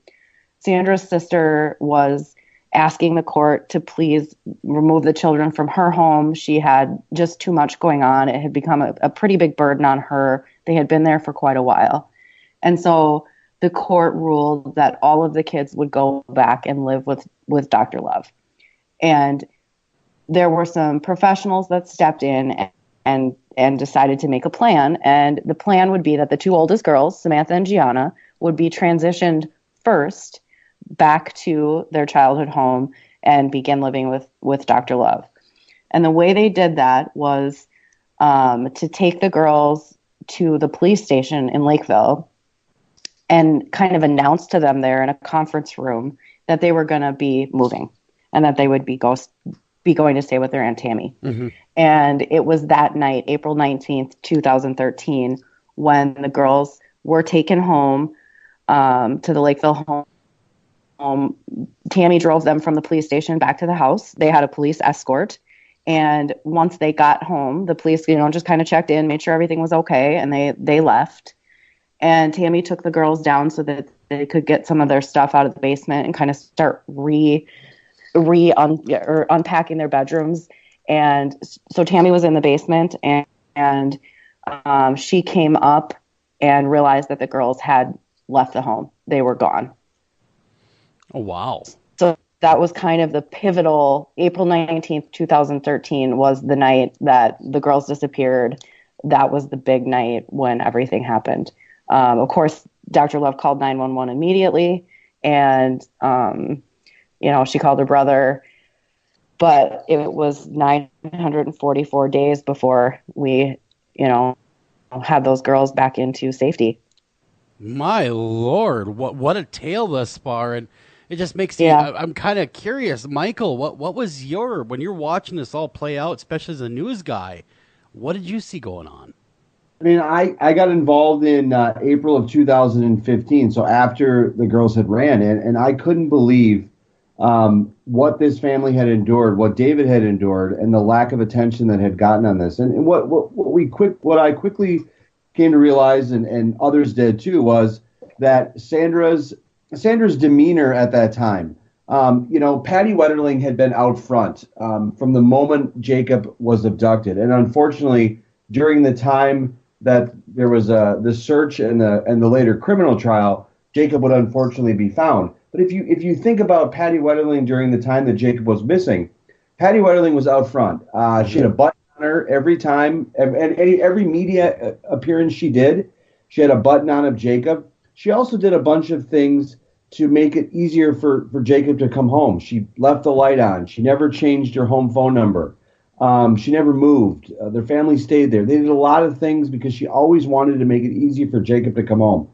Sandra's sister was asking the court to please remove the children from her home. She had just too much going on. It had become a pretty big burden on her. They had been there for quite a while. And so the court ruled that all of the kids would go back and live with Dr. Love. And there were some professionals that stepped in and decided to make a plan. And the plan would be that the 2 oldest girls, Samantha and Gianna, would be transitioned first back to their childhood home and begin living with Dr. Love. And the way they did that was to take the girls to the police station in Lakeville and kind of announce to them there in a conference room that they were going to be moving and that they would be going to stay with their Aunt Tammy. Mm-hmm. And it was that night, April 19th, 2013, when the girls were taken home to the Lakeville home. Tammy drove them from the police station back to the house. They had a police escort. And once they got home, the police, just kind of checked in, made sure everything was okay, and they left. And Tammy took the girls down so that they could get some of their stuff out of the basement and kind of start unpacking their bedrooms. And so Tammy was in the basement, and she came up and realized that the girls had left the home. They were gone. Oh, wow. So that was kind of the pivotal. April 19th, 2013 was the night that the girls disappeared. That was the big night when everything happened. Of course, Dr. Love called 911 immediately, and she called her brother, but it was 944 days before we, had those girls back into safety. My Lord, what a tale thus far, and it just makes me. I'm kind of curious, Michael. What was when you're watching this all play out, especially as a news guy? What did you see going on? I mean, I got involved in April of 2015, so after the girls had ran, and I couldn't believe what this family had endured, what David had endured, and the lack of attention that had gotten on this. And what I quickly came to realize, and others did too, was that Sandra's demeanor at that time. Patty Wetterling had been out front from the moment Jacob was abducted, and unfortunately, during the time that there was the search and the later criminal trial, Jacob would unfortunately be found. But if you think about Patty Wetterling during the time that Jacob was missing, Patty Wetterling was out front. She had a button on her every time, and every media appearance she did, she had a button on of Jacob. She also did a bunch of things to make it easier for Jacob to come home. She left the light on. She never changed her home phone number. She never moved. Their family stayed there. They did a lot of things because she always wanted to make it easy for Jacob to come home.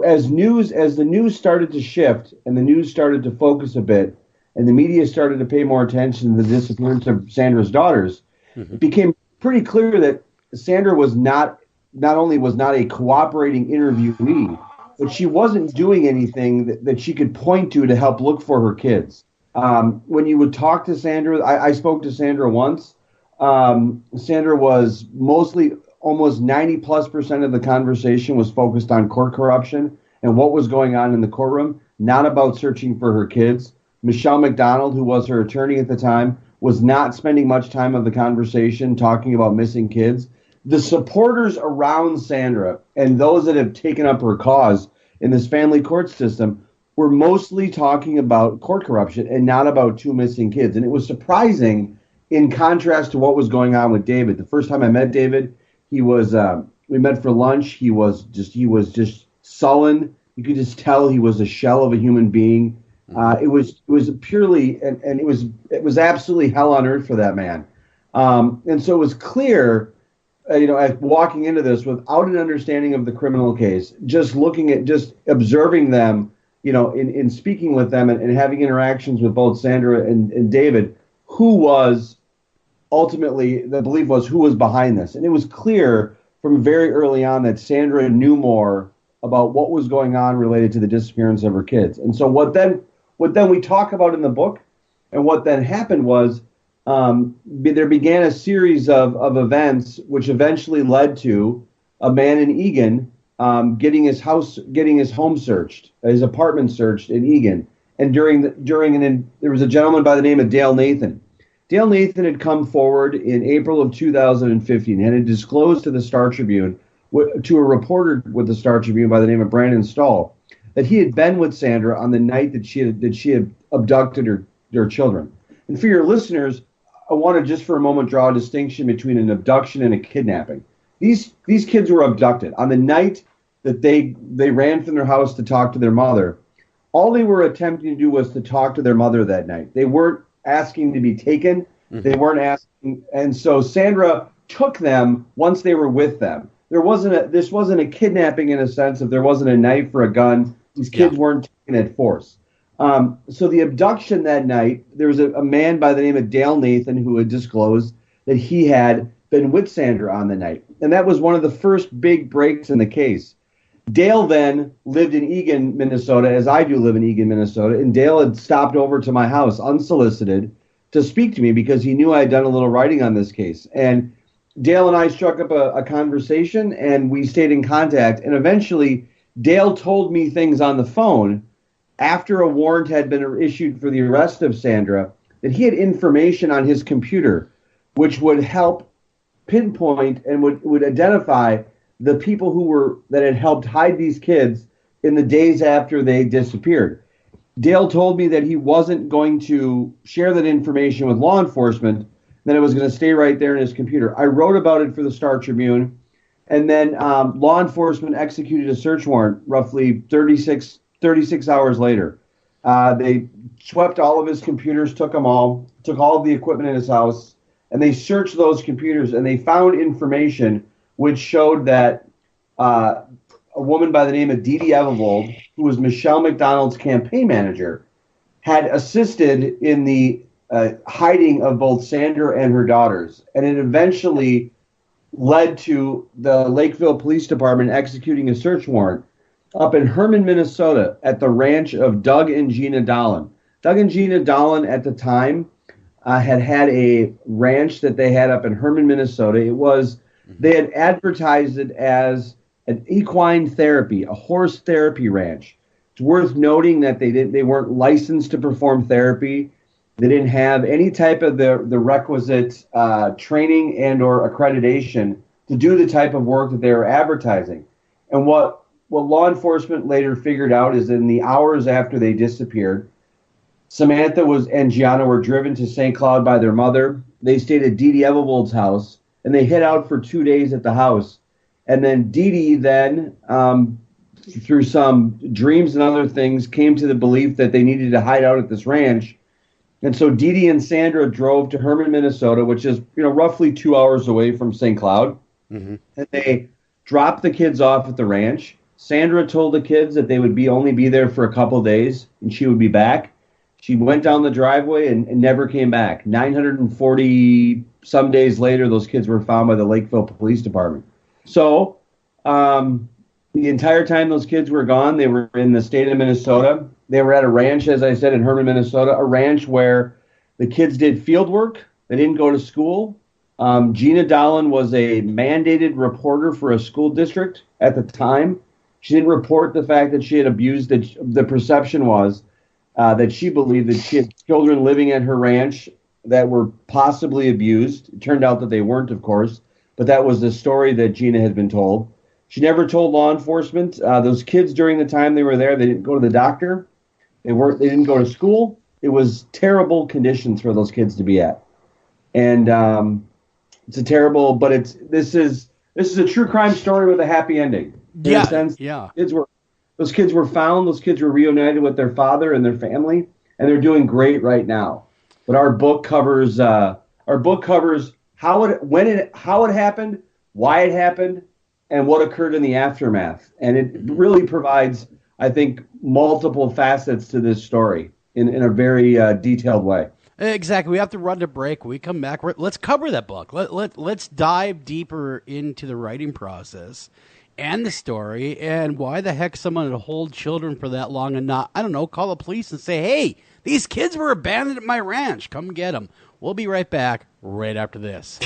As the news started to shift and the news started to focus a bit, and the media started to pay more attention to the disappearance of Sandra's daughters, it became pretty clear that Sandra was not only not a cooperating interviewee, but she wasn't doing anything that she could point to help look for her kids. When you would talk to Sandra, I spoke to Sandra once. Sandra was almost 90+% of the conversation was focused on court corruption and what was going on in the courtroom, not about searching for her kids. Michelle McDonald, who was her attorney at the time, was not spending much time of the conversation talking about missing kids. The supporters around Sandra and those that have taken up her cause in this family court system were mostly talking about court corruption and not about two missing kids. And it was surprising in contrast to what was going on with David. The first time I met David, we met for lunch. He was just sullen. You could just tell he was a shell of a human being. It was purely, and it was absolutely hell on earth for that man. And so it was clear, as walking into this without an understanding of the criminal case, just observing them, in speaking with them and having interactions with both Sandra and David, who was ultimately, the belief was who was behind this. And it was clear from very early on that Sandra knew more about what was going on related to the disappearance of her kids. And so what then we talk about in the book and what then happened was there began a series of events which eventually led to a man in Eagan getting his home searched, his apartment searched in Eagan. And there was a gentleman by the name of Dale Nathan. Dale Nathan had come forward in April of 2015 and had disclosed to the Star Tribune, to a reporter with the Star Tribune by the name of Brandon Stahl, that he had been with Sandra on the night that she had abducted her children. And for your listeners, I want to just for a moment draw a distinction between an abduction and a kidnapping. These kids were abducted on the night that they ran from their house to talk to their mother. All they were attempting to do was to talk to their mother that night. They weren't asking to be taken. They weren't asking. And so Sandra took them once they were with them. This wasn't a kidnapping in a sense of there wasn't a knife or a gun. These kids weren't taken at force. So the abduction that night, there was a man by the name of Dale Nathan who had disclosed that he had been with Sandra on the night. And that was one of the first big breaks in the case. Dale then lived in Eagan, Minnesota, as I do live in Eagan, Minnesota, and Dale had stopped over to my house unsolicited to speak to me because he knew I had done a little writing on this case. And Dale and I struck up a conversation, and we stayed in contact. And eventually, Dale told me things on the phone after a warrant had been issued for the arrest of Sandra, that he had information on his computer which would help pinpoint and would identify the people that had helped hide these kids in the days after they disappeared. Dale told me that he wasn't going to share that information with law enforcement, that it was going to stay right there in his computer. I wrote about it for the Star Tribune, and then law enforcement executed a search warrant roughly 36 hours later. They swept all of his computers, took all of the equipment in his house, and they searched those computers, and they found information which showed that a woman by the name of Dee Dee Evevold, who was Michelle McDonald's campaign manager, had assisted in the hiding of both Sandra and her daughters. And it eventually led to the Lakeville Police Department executing a search warrant up in Herman, Minnesota, at the ranch of Doug and Gina Dolan. Doug and Gina Dolan at the time had a ranch that they had up in Herman, Minnesota. They had advertised it as an equine therapy, a horse therapy ranch. It's worth noting that they weren't licensed to perform therapy. They didn't have any type of the requisite training and or accreditation to do the type of work that they were advertising. And what law enforcement later figured out is in the hours after they disappeared, Samantha and Gianna were driven to St. Cloud by their mother. They stayed at Dee Dee Evelwold's house, and they hid out for 2 days at the house. And then Dee Dee then, through some dreams and other things, came to the belief that they needed to hide out at this ranch. And so Dee Dee and Sandra drove to Herman, Minnesota, which is roughly 2 hours away from St. Cloud. Mm-hmm. And they dropped the kids off at the ranch. Sandra told the kids that they would only be there for a couple days, and she would be back. She went down the driveway and never came back. 940 some days later, those kids were found by the Lakeville Police Department. So the entire time those kids were gone, they were in the state of Minnesota. They were at a ranch, as I said, in Herman, Minnesota, a ranch where the kids did field work. They didn't go to school. Gina Dolan was a mandated reporter for a school district at the time. She didn't report the fact that she had abused. The perception was that she believed that she had children living at her ranch that were possibly abused. It turned out that they weren't, of course, but that was the story that Gina had been told. She never told law enforcement. Those kids, during the time they were there, they didn't go to the doctor. They didn't go to school. It was terrible conditions for those kids to be at. And it's a terrible, but this is a true crime story with a happy ending. In a sense. Yeah. Those kids were found. Those kids were reunited with their father and their family, and they're doing great right now. But our book covers how it happened, why it happened, and what occurred in the aftermath. And it really provides, I think, multiple facets to this story in a very detailed way. Exactly. We have to run to break. When we come back, let's cover that book. Let's dive deeper into the writing process and the story and why the heck someone would hold children for that long and not, I don't know, call the police and say, hey, these kids were abandoned at my ranch. Come get them. We'll be right back right after this.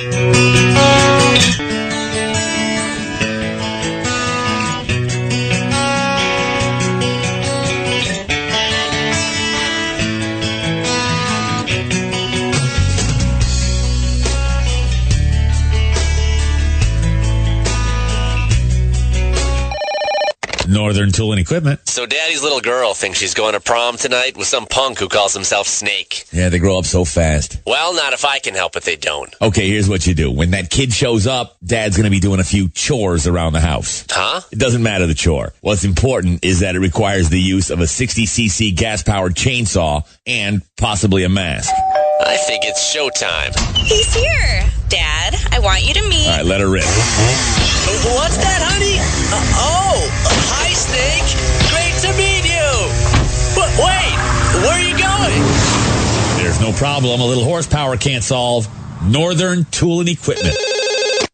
Northern Tool and Equipment. So Daddy's little girl thinks she's going to prom tonight with some punk who calls himself Snake. Yeah, they grow up so fast. Well, not if I can help it, they don't. Okay, here's what you do. When that kid shows up, Dad's going to be doing a few chores around the house. Huh? It doesn't matter the chore. What's important is that it requires the use of a 60cc gas-powered chainsaw and possibly a mask. I think it's showtime. He's here. Dad, I want you to meet... All right, let her rip. What's that, honey? Hi, Snake. Great to meet you. But wait, where are you going? There's no problem a little horsepower can't solve. Northern Tool and Equipment.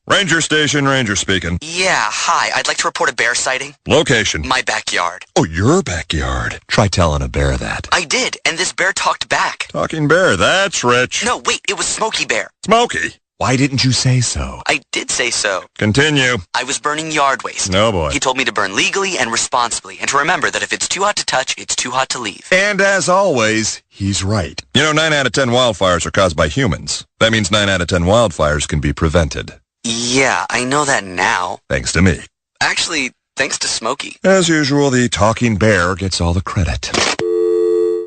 Ranger Station, Ranger speaking. Yeah, hi. I'd like to report a bear sighting. Location. My backyard. Oh, your backyard. Try telling a bear that. I did, and this bear talked back. Talking bear, that's rich. No, wait, it was Smokey Bear. Smokey? Why didn't you say so? I did say so. Continue. I was burning yard waste. No, boy. He told me to burn legally and responsibly, and to remember that if it's too hot to touch, it's too hot to leave. And as always, he's right. 9 out of 10 wildfires are caused by humans. That means 9 out of 10 wildfires can be prevented. Yeah, I know that now. Thanks to me. Actually, thanks to Smokey. As usual, the talking bear gets all the credit.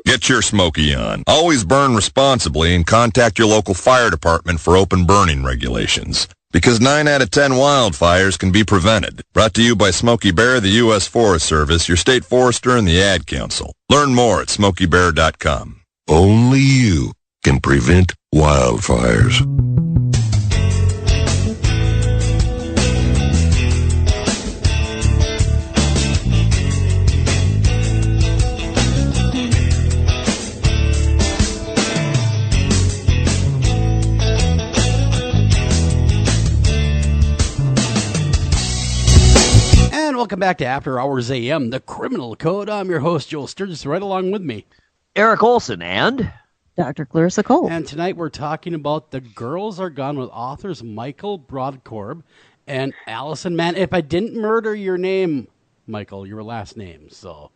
Get your Smokey on. Always burn responsibly and contact your local fire department for open burning regulations. Because 9 out of 10 wildfires can be prevented. Brought to you by Smokey Bear, the U.S. Forest Service, your state forester, and the Ad Council. Learn more at smokeybear.com. Only you can prevent wildfires. Welcome back to After Hours AM, the Criminal Code. I'm your host, Joel Sturgis, right along with me. Eric Olsen and Dr. Clarissa Cole. And tonight we're talking about The Girls Are Gone with authors Michael Brodkorb and Allison Mann. If I didn't murder your name, Michael, your last name, so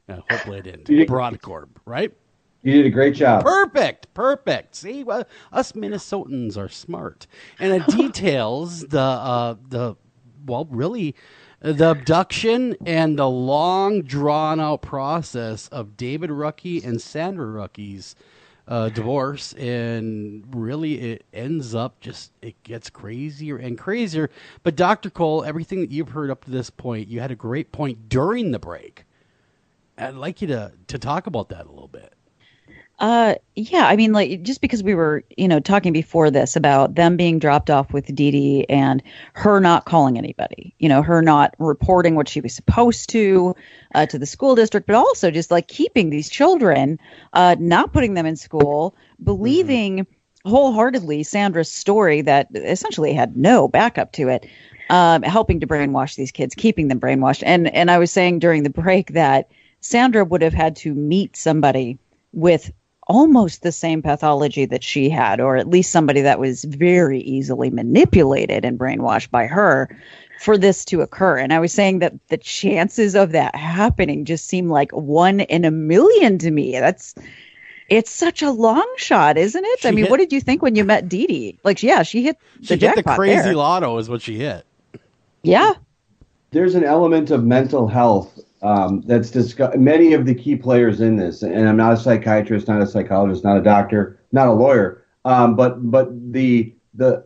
hopefully I didn't. Brodkorb, right? You did a great job. Perfect. See, well, us Minnesotans are smart, and it details the abduction and the long drawn out process of David Rucky and Sandra Rucky's divorce, and really it ends up it gets crazier and crazier. But Dr. Cole, everything that you've heard up to this point, you had a great point during the break. I'd like you to talk about that a little bit. Yeah, I mean, like, just because we were, talking before this about them being dropped off with Dee Dee and her not calling anybody, her not reporting what she was supposed to the school district, but also just like keeping these children, not putting them in school, believing wholeheartedly Sandra's story that essentially had no backup to it, helping to brainwash these kids, keeping them brainwashed. And I was saying during the break that Sandra would have had to meet somebody with almost the same pathology that she had, or at least somebody that was very easily manipulated and brainwashed by her for this to occur. And I was saying that the chances of that happening just seem like 1 in a million to me. It's such a long shot, isn't it? What did you think when you met Dee Dee? Like, yeah, she hit the jackpot. Hit the crazy there. lotto is what she hit. Yeah. There's an element of mental health that's discussed. Many of the key players in this, and I'm not a psychiatrist, not a psychologist, not a doctor, not a lawyer, but the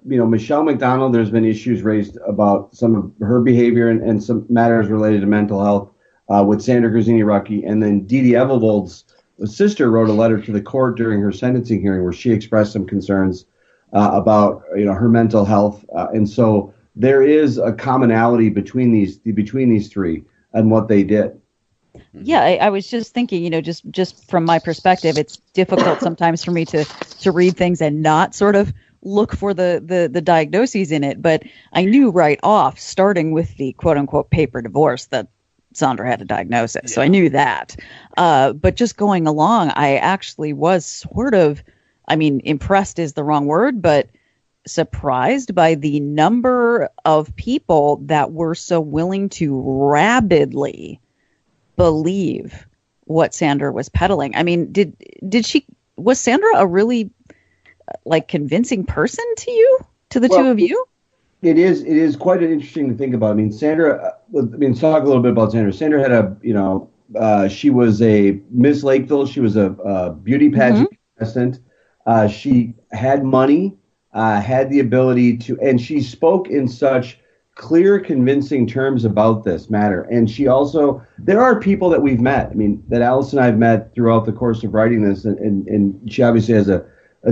Michelle McDonald, there's been issues raised about some of her behavior and some matters related to mental health with Sandra Gruzzini-Rucky, and then Dee Dee Evelvold's sister wrote a letter to the court during her sentencing hearing where she expressed some concerns about her mental health, and so there is a commonality between these three and what they did. Yeah, I was just thinking, just from my perspective, it's difficult sometimes for me to read things and not sort of look for the diagnoses in it. But I knew right off, starting with the quote unquote paper divorce, that Sandra had a diagnosis. Yeah. So I knew that. But just going along, I actually was sort of, impressed is the wrong word, but surprised by the number of people that were so willing to rabidly believe what Sandra was peddling. Was Sandra a really convincing person to you, to the two of you? It is quite interesting to think about. Sandra, talk a little bit about Sandra. Sandra had she was a Miss Lakeville. She was a beauty pageant contestant. She had money. Had the ability to, and she spoke in such clear, convincing terms about this matter. And she also, there are people that we've met, that Alice and I have met throughout the course of writing this, and she obviously has a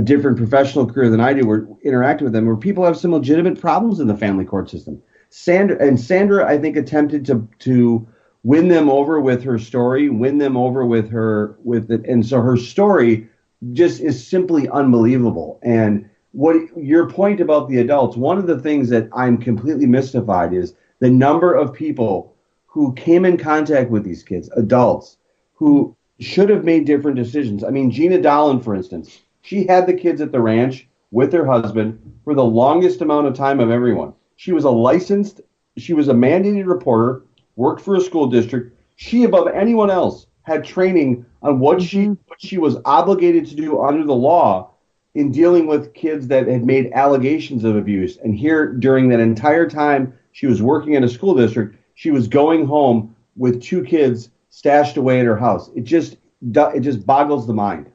different professional career than I do. We're interacting with them, where people have some legitimate problems in the family court system. Sandra, I think, attempted to win them over with her story, win them over with it. And so her story just is simply unbelievable. And what your point about the adults, one of the things that I'm completely mystified is the number of people who came in contact with these kids, adults, who should have made different decisions. Gina Dolan, for instance, she had the kids at the ranch with her husband for the longest amount of time of everyone. She was a mandated reporter, worked for a school district. She, above anyone else, had training on what she was obligated to do under the law in dealing with kids that had made allegations of abuse. And here, during that entire time she was working in a school district, she was going home with 2 kids stashed away at her house. It just boggles the mind.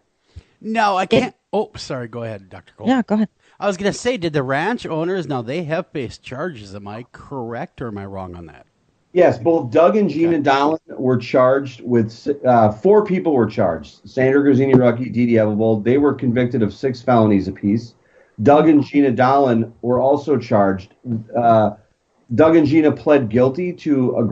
No, I can't. Oh, sorry. Go ahead, Dr. Cole. Yeah, go ahead. I was going to say, did the ranch owners, now they have faced charges. Am I correct or am I wrong on that? Yes, both Doug and Gina Dolan were charged with 4 people were charged. Sandra Gruzzini-Rucky, Dee Dee Evelvold. They were convicted of 6 felonies apiece. Doug and Gina Dolan were also charged. Doug and Gina pled guilty to a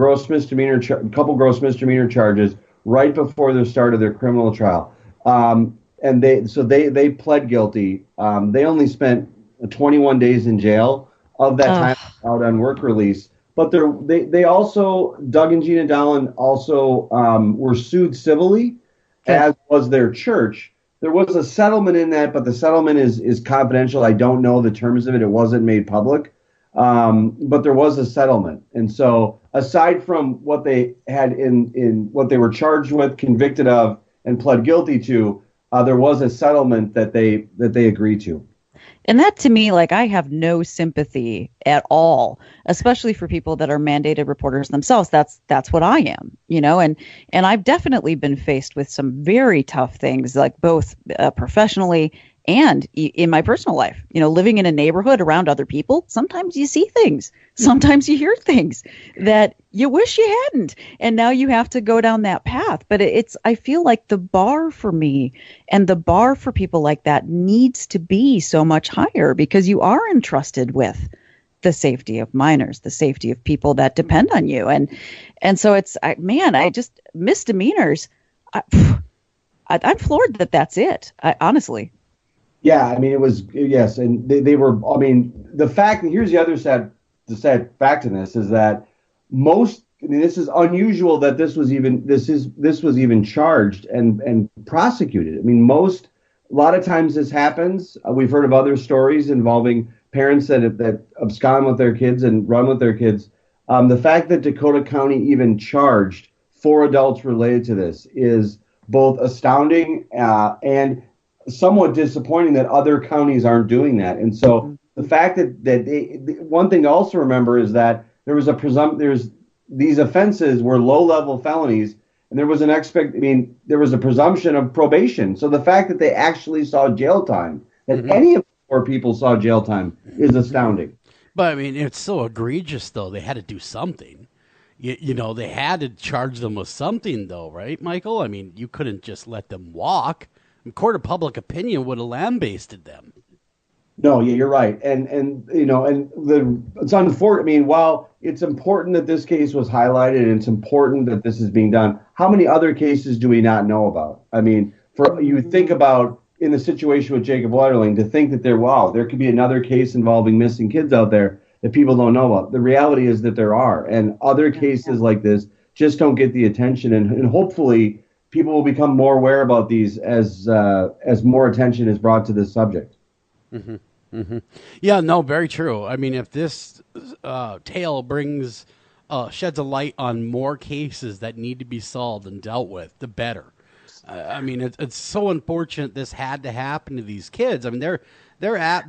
couple gross misdemeanor charges right before the start of their criminal trial. And they pled guilty. They only spent 21 days in jail of that time out on work release. But they also, Doug and Gina Dolan also were sued civilly as was their church. There was a settlement in that, but the settlement is confidential. I don't know the terms of it. It wasn't made public. But there was a settlement. And so aside from what they had in what they were charged with, convicted of, and pled guilty to, there was a settlement that they agreed to. And that, to me, like, I have no sympathy at all, especially for people that are mandated reporters themselves. That's what I am, and I've definitely been faced with some very tough things, like both professionally and in my personal life. Living in a neighborhood around other people, sometimes you see things, sometimes you hear things that you wish you hadn't, and now you have to go down that path. But I feel like the bar for me and the bar for people like that needs to be so much higher, because you are entrusted with the safety of minors, the safety of people that depend on you. And so I just misdemeanors. I'm floored that that's it. Honestly. Yeah, I mean, it was, yes, and they were, I mean, the fact, and here's the sad fact in this, is that this is unusual that this was even charged and prosecuted. I mean, a lot of times this happens. We've heard of other stories involving parents that abscond with their kids and run with their kids. The fact that Dakota County even charged 4 adults related to this is both astounding and somewhat disappointing that other counties aren't doing that. And so the fact that one thing to also remember is that these offenses were low-level felonies, and there was there was a presumption of probation. So the fact that they actually saw jail time, that any of the 4 people saw jail time, is astounding. But I mean, it's so egregious, though. They had to do something. They had to charge them with something, though, right, Michael? I mean, you couldn't just let them walk. Court of public opinion would have lambasted them. No, yeah, you're right, and it's unfortunate. I mean, while it's important that this case was highlighted and it's important that this is being done, how many other cases do we not know about? I mean, you think about in the situation with Jacob Wetterling, to think that there could be another case involving missing kids out there that people don't know about. The reality is that there are, and other cases like this just don't get the attention, and hopefully people will become more aware about these as more attention is brought to this subject. Mm-hmm. Mm-hmm. Yeah, no, very true. I mean, if this tale sheds a light on more cases that need to be solved and dealt with, the better. I mean, it's so unfortunate this had to happen to these kids. I mean, their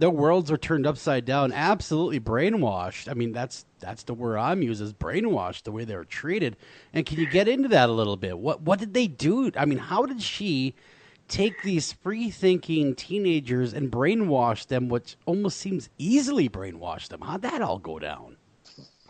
worlds are turned upside down, absolutely brainwashed. I mean, that's the word I'm using, is brainwashed, the way they were treated. And can you get into that a little bit? What did they do? I mean, how did she take these free-thinking teenagers and brainwash them, which almost seems easily brainwash them? How'd that all go down?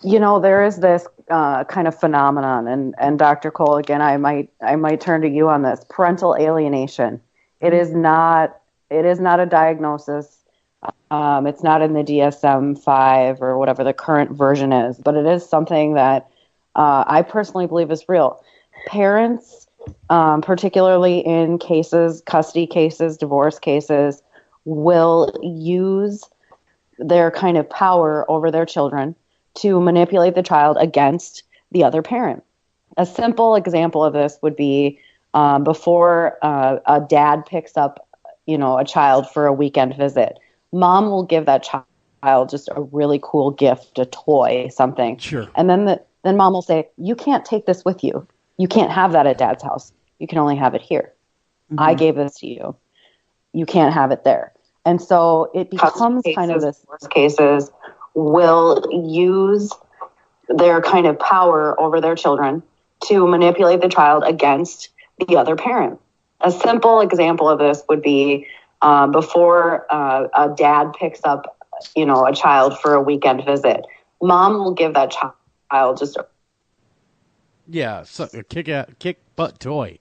There is this kind of phenomenon, and Dr. Cole, again, I might turn to you on this. Parental alienation. It is not a diagnosis. It's not in the DSM-5 or whatever the current version is, but it is something that I personally believe is real. Parents, particularly in custody cases, divorce cases, will use their kind of power over their children to manipulate the child against the other parent. A simple example of this would be before a dad picks up, a child for a weekend visit. Mom will give that child just a really cool gift, a toy, something. Sure. And then mom will say, "You can't take this with you. You can't have that at dad's house. You can only have it here. Mm-hmm. I gave this to you. You can't have it there." And so it becomes kind of this. Worst cases will use their kind of power over their children to manipulate the child against the other parent. A simple example of this would be before a dad picks up, a child for a weekend visit. Mom will give that child just a kick butt toy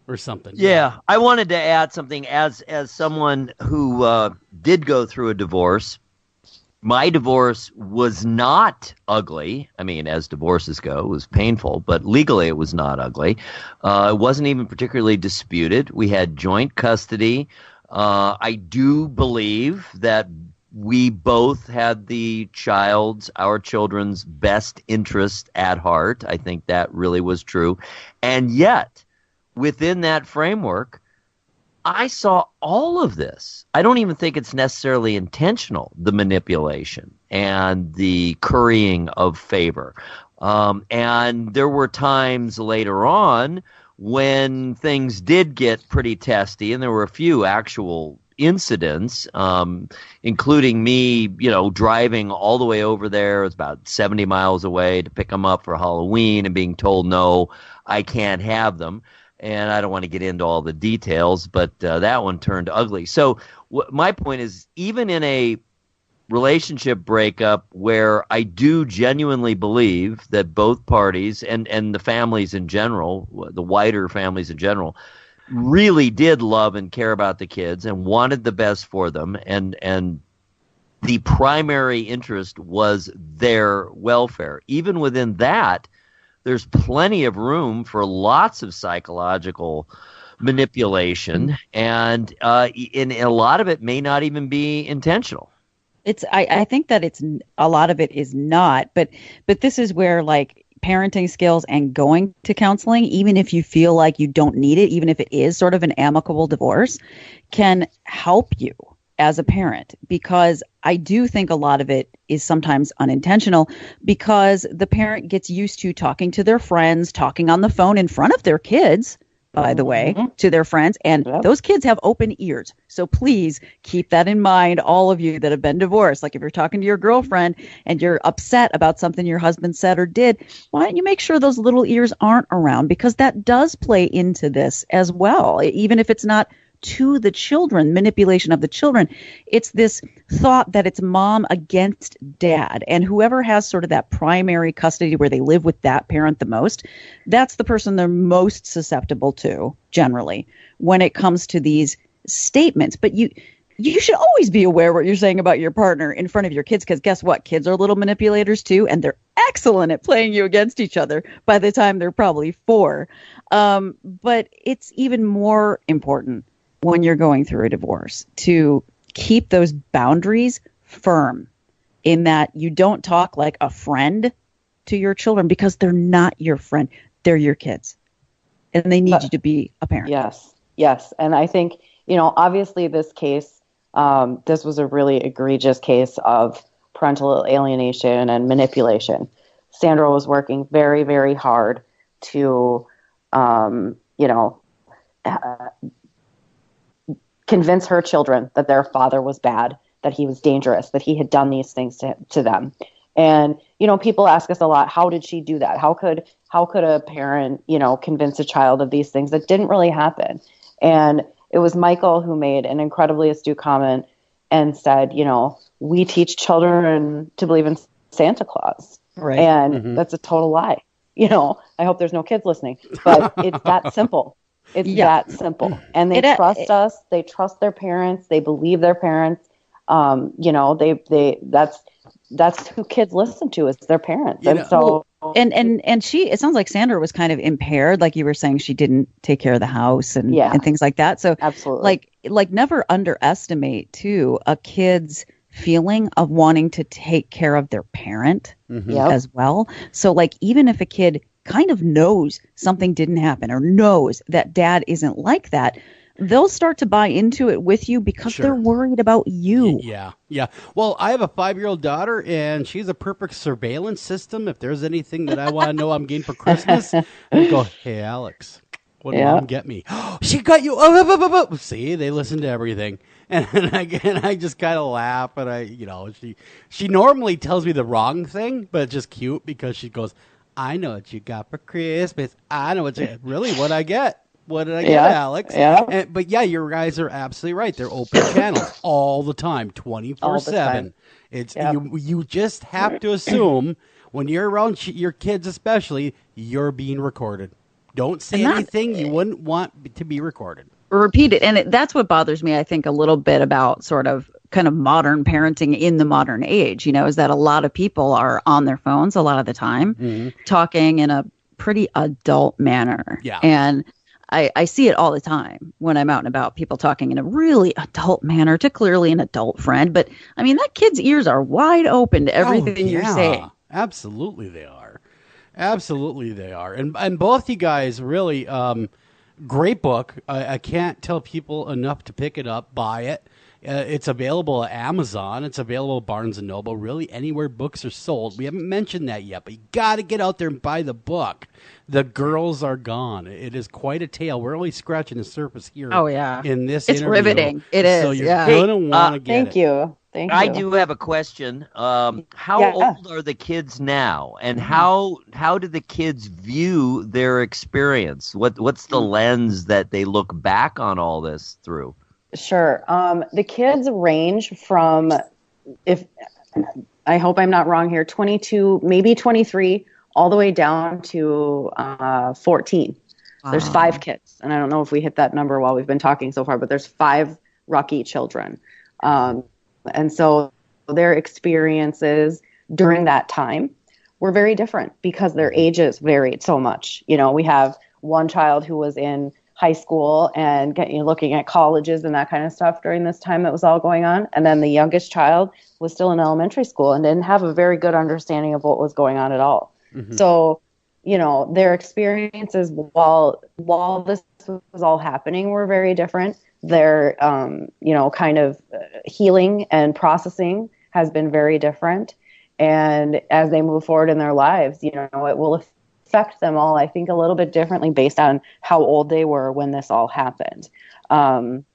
or something. Yeah, I wanted to add something as someone who did go through a divorce. My divorce was not ugly. I mean, as divorces go, it was painful, but legally it was not ugly. It wasn't even particularly disputed. We had joint custody. I do believe that we both had our children's best interest at heart. I think that really was true. And yet, within that framework, I saw all of this. I don't even think it's necessarily intentional, the manipulation and the currying of favor. And there were times later on when things did get pretty testy, and there were a few actual incidents, including me, driving all the way over there. It was about 70 miles away to pick them up for Halloween and being told, no, I can't have them. And I don't want to get into all the details, but that one turned ugly. So my point is, even in a relationship breakup where I do genuinely believe that both parties and the families in general, the wider families in general, really did love and care about the kids and wanted the best for them, and the primary interest was their welfare. Even within that, there's plenty of room for lots of psychological manipulation, and a lot of it may not even be intentional. I think that a lot of it is not, but this is where, like, parenting skills and going to counseling, even if you feel like you don't need it, even if it is sort of an amicable divorce, can help you as a parent, because I do think a lot of it is sometimes unintentional, because the parent gets used to talking to their friends, talking on the phone in front of their kids, by the way, to their friends, and those kids have open ears. So please keep that in mind, all of you that have been divorced. Like, if you're talking to your girlfriend and you're upset about something your husband said or did, why don't you make sure those little ears aren't around? Because that does play into this as well, even if it's not to the children, manipulation of the children. It's this thought that it's mom against dad, and whoever has sort of that primary custody where they live with that parent the most, that's the person they're most susceptible to generally when it comes to these statements. But you should always be aware what you're saying about your partner in front of your kids, because guess what? Kids are little manipulators too, and they're excellent at playing you against each other by the time they're probably 4. But it's even more important when you're going through a divorce to keep those boundaries firm, in that you don't talk like a friend to your children, because they're not your friend. They're your kids, and they need you to be a parent. Yes. And I think, obviously this case, this was a really egregious case of parental alienation and manipulation. Sandra was working very, very hard to, convince her children that their father was bad, that he was dangerous, that he had done these things to them. And, people ask us a lot, how did she do that? How could a parent, convince a child of these things that didn't really happen? And it was Michael who made an incredibly astute comment and said, we teach children to believe in Santa Claus. Right. And that's a total lie. I hope there's no kids listening, but it's that simple. It's that simple. And they trust us. They trust their parents. They believe their parents. That's who kids listen to, is their parents. And so, and she, it sounds like Sandra was kind of impaired. Like you were saying, she didn't take care of the house and things like that. So absolutely, like never underestimate too a kid's feeling of wanting to take care of their parent as well. So like, even if a kid kind of knows something didn't happen or knows that dad isn't like that, they'll start to buy into it with you because they're worried about you. Yeah. Well, I have a 5-year-old daughter, and she's a perfect surveillance system. If there's anything that I want to know I'm getting for Christmas, I go, hey, Alex, what did mom get me? She got you. See, they listen to everything. And I just kind of laugh, and she normally tells me the wrong thing, but it's just cute because she goes, I know what you got for Christmas. I know what I get. What did I get, Alex? Yeah. But your guys are absolutely right. They're open channels all the time, 24/7. It's you just have to assume when you're around your kids, especially, you're being recorded. Don't say anything you wouldn't want to be recorded. Repeat it. And that's what bothers me, I think, a little bit about sort of kind of modern parenting in the modern age, is that a lot of people are on their phones a lot of the time, talking in a pretty adult manner. Yeah. And I see it all the time when I'm out and about, people talking in a really adult manner to clearly an adult friend. But I mean, that kid's ears are wide open to everything you're saying. Absolutely they are. And both you guys really, Great book. I can't tell people enough to pick it up, buy it. It's available at Amazon. It's available at Barnes & Noble, really anywhere books are sold. We haven't mentioned that yet, but you got to get out there and buy the book. The Girls Are Gone. It is quite a tale. We're only scratching the surface here. Oh, yeah. In this it's interview. Riveting. It is. So you're going to want to get Thank it. you. Thank you. I do have a question. How old are the kids now, and how do the kids view their experience? What's the lens that they look back on all this through? Sure. The kids range from, if I hope I'm not wrong here, 22, maybe 23, all the way down to 14. Wow. There's 5 kids, and I don't know if we hit that number while we've been talking so far, but there's 5 Rucky children. And so their experiences during that time were very different because their ages varied so much. You know, we have one child who was in high school and looking at colleges and that kind of stuff during this time that was all going on. And then the youngest child was still in elementary school and didn't have a very good understanding of what was going on at all. Mm-hmm. So, you know, their experiences while this was all happening were very different. Their, kind of healing and processing has been very different. And as they move forward in their lives, you know, it will affect them all, I think, a little bit differently based on how old they were when this all happened. And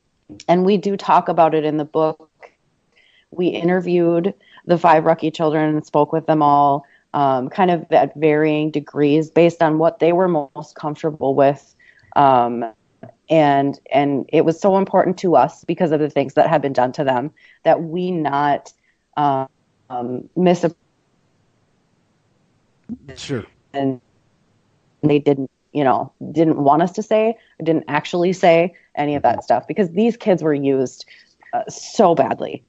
we do talk about it in the book. We interviewed the 5 Rucky children and spoke with them all, kind of at varying degrees based on what they were most comfortable with. And it was so important to us because of the things that had been done to them that we not miss a. Sure. And they didn't want us to say, or didn't actually say any of that stuff because these kids were used so badly.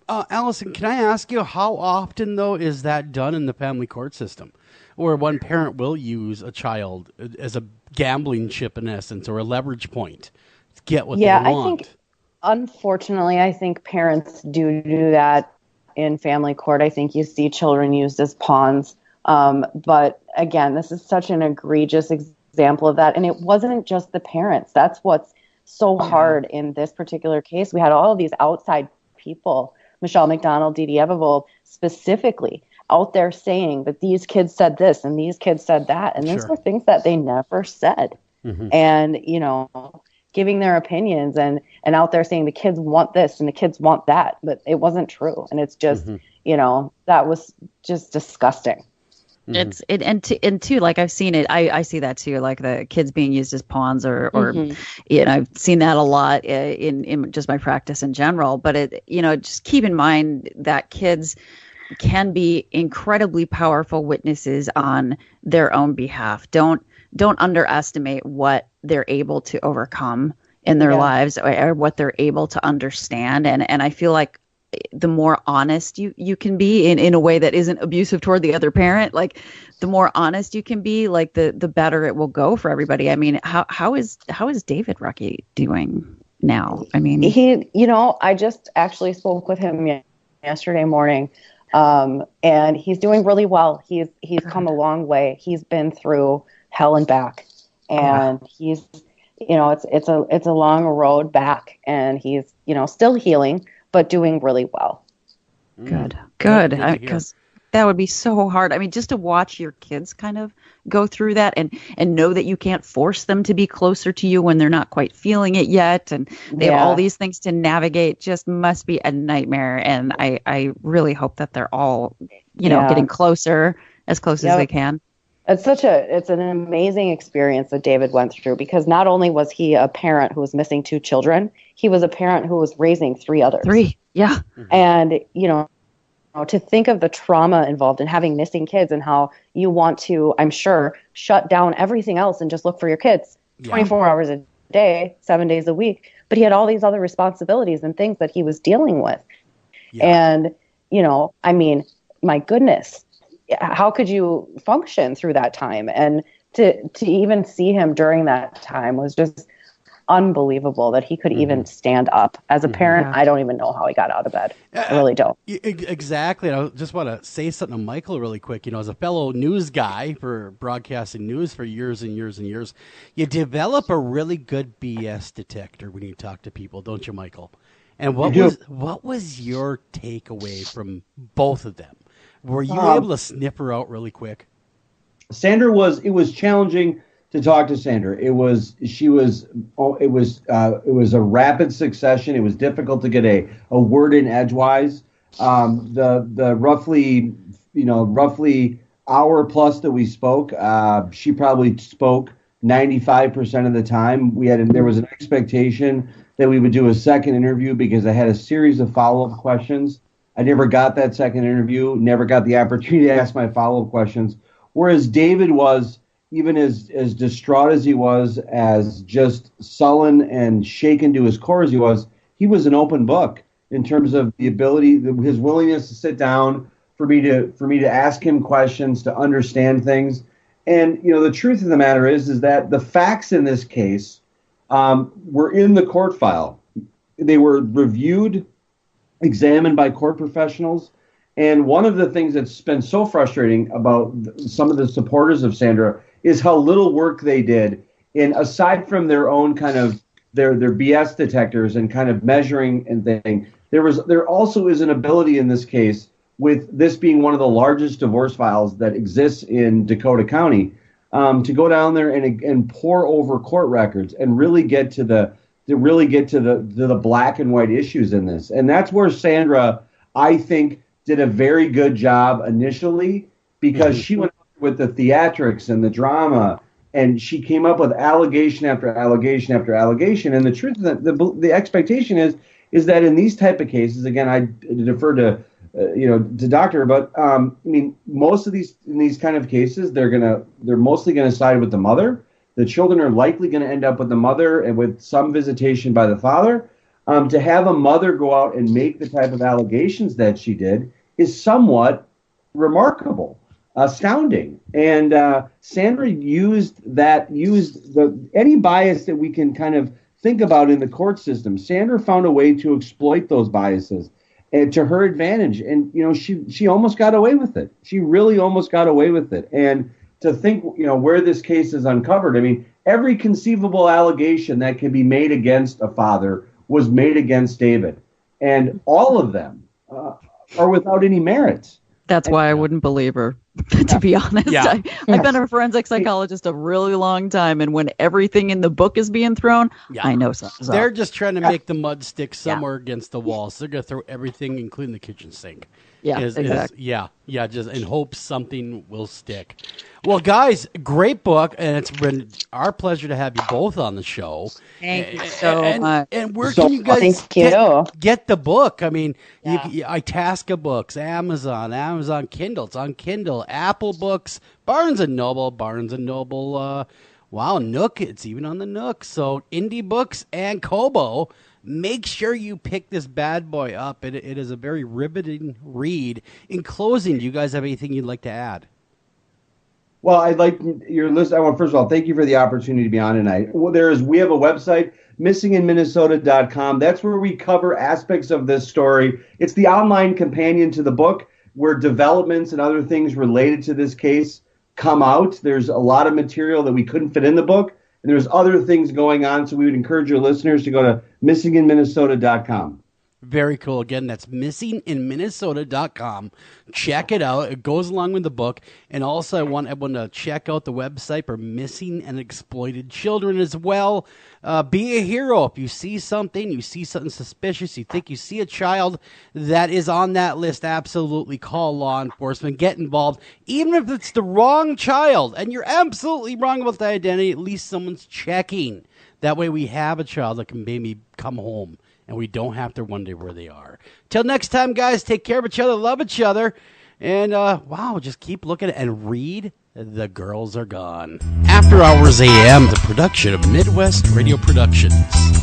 Allison, can I ask you how often though is that done in the family court system, where one parent will use a child as a gambling chip in essence, or a leverage point to get what they want? I think, unfortunately, parents do that in family court. I think you see children used as pawns. But again, this is such an egregious example of that. And it wasn't just the parents. That's what's so hard in this particular case. We had all of these outside people, Michelle McDonald, Dee Dee Ebevold, specifically out there saying that these kids said this and these kids said that. And these were things that they never said. Mm-hmm. And, you know, giving their opinions and out there saying the kids want this and the kids want that. But it wasn't true. And it's just, you know, that was just disgusting. Mm-hmm. And too, like I've seen it, I see that too, like the kids being used as pawns or you know, I've seen that a lot in just my practice in general. But it, you know, just keep in mind that kids can be incredibly powerful witnesses on their own behalf. Don't underestimate what they're able to overcome in their lives or what they're able to understand. And I feel like the more honest you can be in a way that isn't abusive toward the other parent, like the more honest you can be, like the better it will go for everybody. I mean, how is David Rucky doing now? I mean, I just actually spoke with him yesterday morning. And he's doing really well. He's come a long way. He's been through hell and back, and he's, you know, it's a long road back, and he's, you know, still healing, but doing really well. Good. Because that would be so hard. I mean, just to watch your kids kind of go through that and know that you can't force them to be closer to you when they're not quite feeling it yet. And they have all these things to navigate, just must be a nightmare. And I really hope that they're all, you know, getting closer, as close as they can. It's an amazing experience that David went through, because not only was he a parent who was missing 2 children, he was a parent who was raising 3 others. 3, yeah. And, you know, to think of the trauma involved in having missing kids and how you want to, I'm sure, shut down everything else and just look for your kids 24 hours a day, 7 days a week. But he had all these other responsibilities and things that he was dealing with. Yeah. And, you know, I mean, my goodness, how could you function through that time? And to even see him during that time was just unbelievable that he could even stand up. As a parent, Yeah. I don't even know how he got out of bed. I really don't. Exactly. I just want to say something to Michael really quick. As a fellow news guy for broadcasting news for years and years and years, you develop a really good BS detector when you talk to people, don't you, Michael? And what was your takeaway from both of them? Were you able to snip her out really quick? Sandra it was challenging to talk to Sandra. It was a rapid succession. It was difficult to get a word in edgewise. The roughly hour plus that we spoke, she probably spoke 95% of the time. There was an expectation that we would do a second interview because I had a series of follow-up questions. I never got that second interview, never got the opportunity to ask my follow-up questions. Whereas David was, even as distraught as he was, as just sullen and shaken to his core as he was an open book in terms of the ability, his willingness to sit down for me to ask him questions, to understand things. And, the truth of the matter is that the facts in this case were in the court file. They were reviewed, examined by court professionals. And one of the things that's been so frustrating about some of the supporters of Sandra is how little work they did. And aside from their own kind of their BS detectors and kind of measuring and thing, there also is an ability in this case, with this being one of the largest divorce files that exists in Dakota County, to go down there and pore over court records and really get to the black and white issues in this. And that's where Sandra, I think, did a very good job initially, because she went with the theatrics and the drama, and she came up with allegation after allegation after allegation. And the truth is that the expectation is that in these type of cases, again, I defer to doctor, but most of in these kind of cases, they're mostly gonna side with the mother. The children are likely going to end up with the mother and with some visitation by the father. To have a mother go out and make the type of allegations that she did is somewhat remarkable, astounding. And Sandra used any bias that we can kind of think about in the court system. Sandra found a way to exploit those biases and to her advantage. And, she almost got away with it. She really almost got away with it. And to think, where this case is uncovered, every conceivable allegation that can be made against a father was made against David. And all of them are without any merit. That's why I wouldn't believe her, to be honest. Yeah. I've been a forensic psychologist a really long time, and when everything in the book is being thrown, I know something's They're up. just trying to make the mud stick somewhere against the wall. So they're going to throw everything, including the kitchen sink. Yeah, exactly. Just in hopes something will stick. Well, guys, great book, and it's been our pleasure to have you both on the show. Thank you so much. And where can you guys get the book? Itasca Books, Amazon Kindle. It's on Kindle, Apple Books, Barnes & Noble, Nook. It's even on the Nook. So Indie Books and Kobo. Make sure you pick this bad boy up. It is a very riveting read. In closing, do you guys have anything you'd like to add? Well, I'd like your list. First of all, thank you for the opportunity to be on tonight. Well, we have a website, missinginminnesota.com. That's where we cover aspects of this story. It's the online companion to the book, where developments and other things related to this case come out. There's a lot of material that we couldn't fit in the book, and there's other things going on. So we would encourage your listeners to go to missinginminnesota.com. Very cool. Again, that's missinginminnesota.com. Check it out. It goes along with the book. And also, I want everyone to check out the website for missing and exploited children as well. Be a hero. If you see something suspicious, you think you see a child that is on that list, absolutely call law enforcement. Get involved. Even if it's the wrong child and you're absolutely wrong about the identity, at least someone's checking. That way we have a child that can maybe come home, and we don't have to wonder where they are. Till next time, guys, take care of each other, love each other, and, just keep looking and read The Girls Are Gone. After Hours AM, the production of Midwest Radio Productions.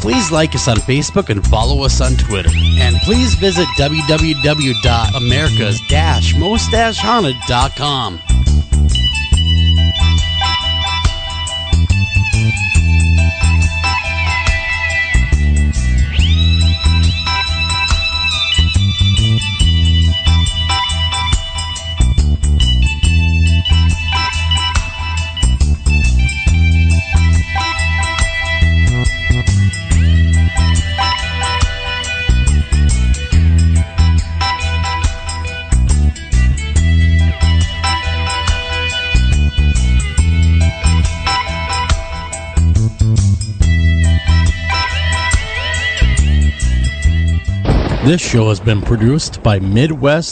Please like us on Facebook and follow us on Twitter. And please visit www.americas-most-haunted.com. This show has been produced by Midwest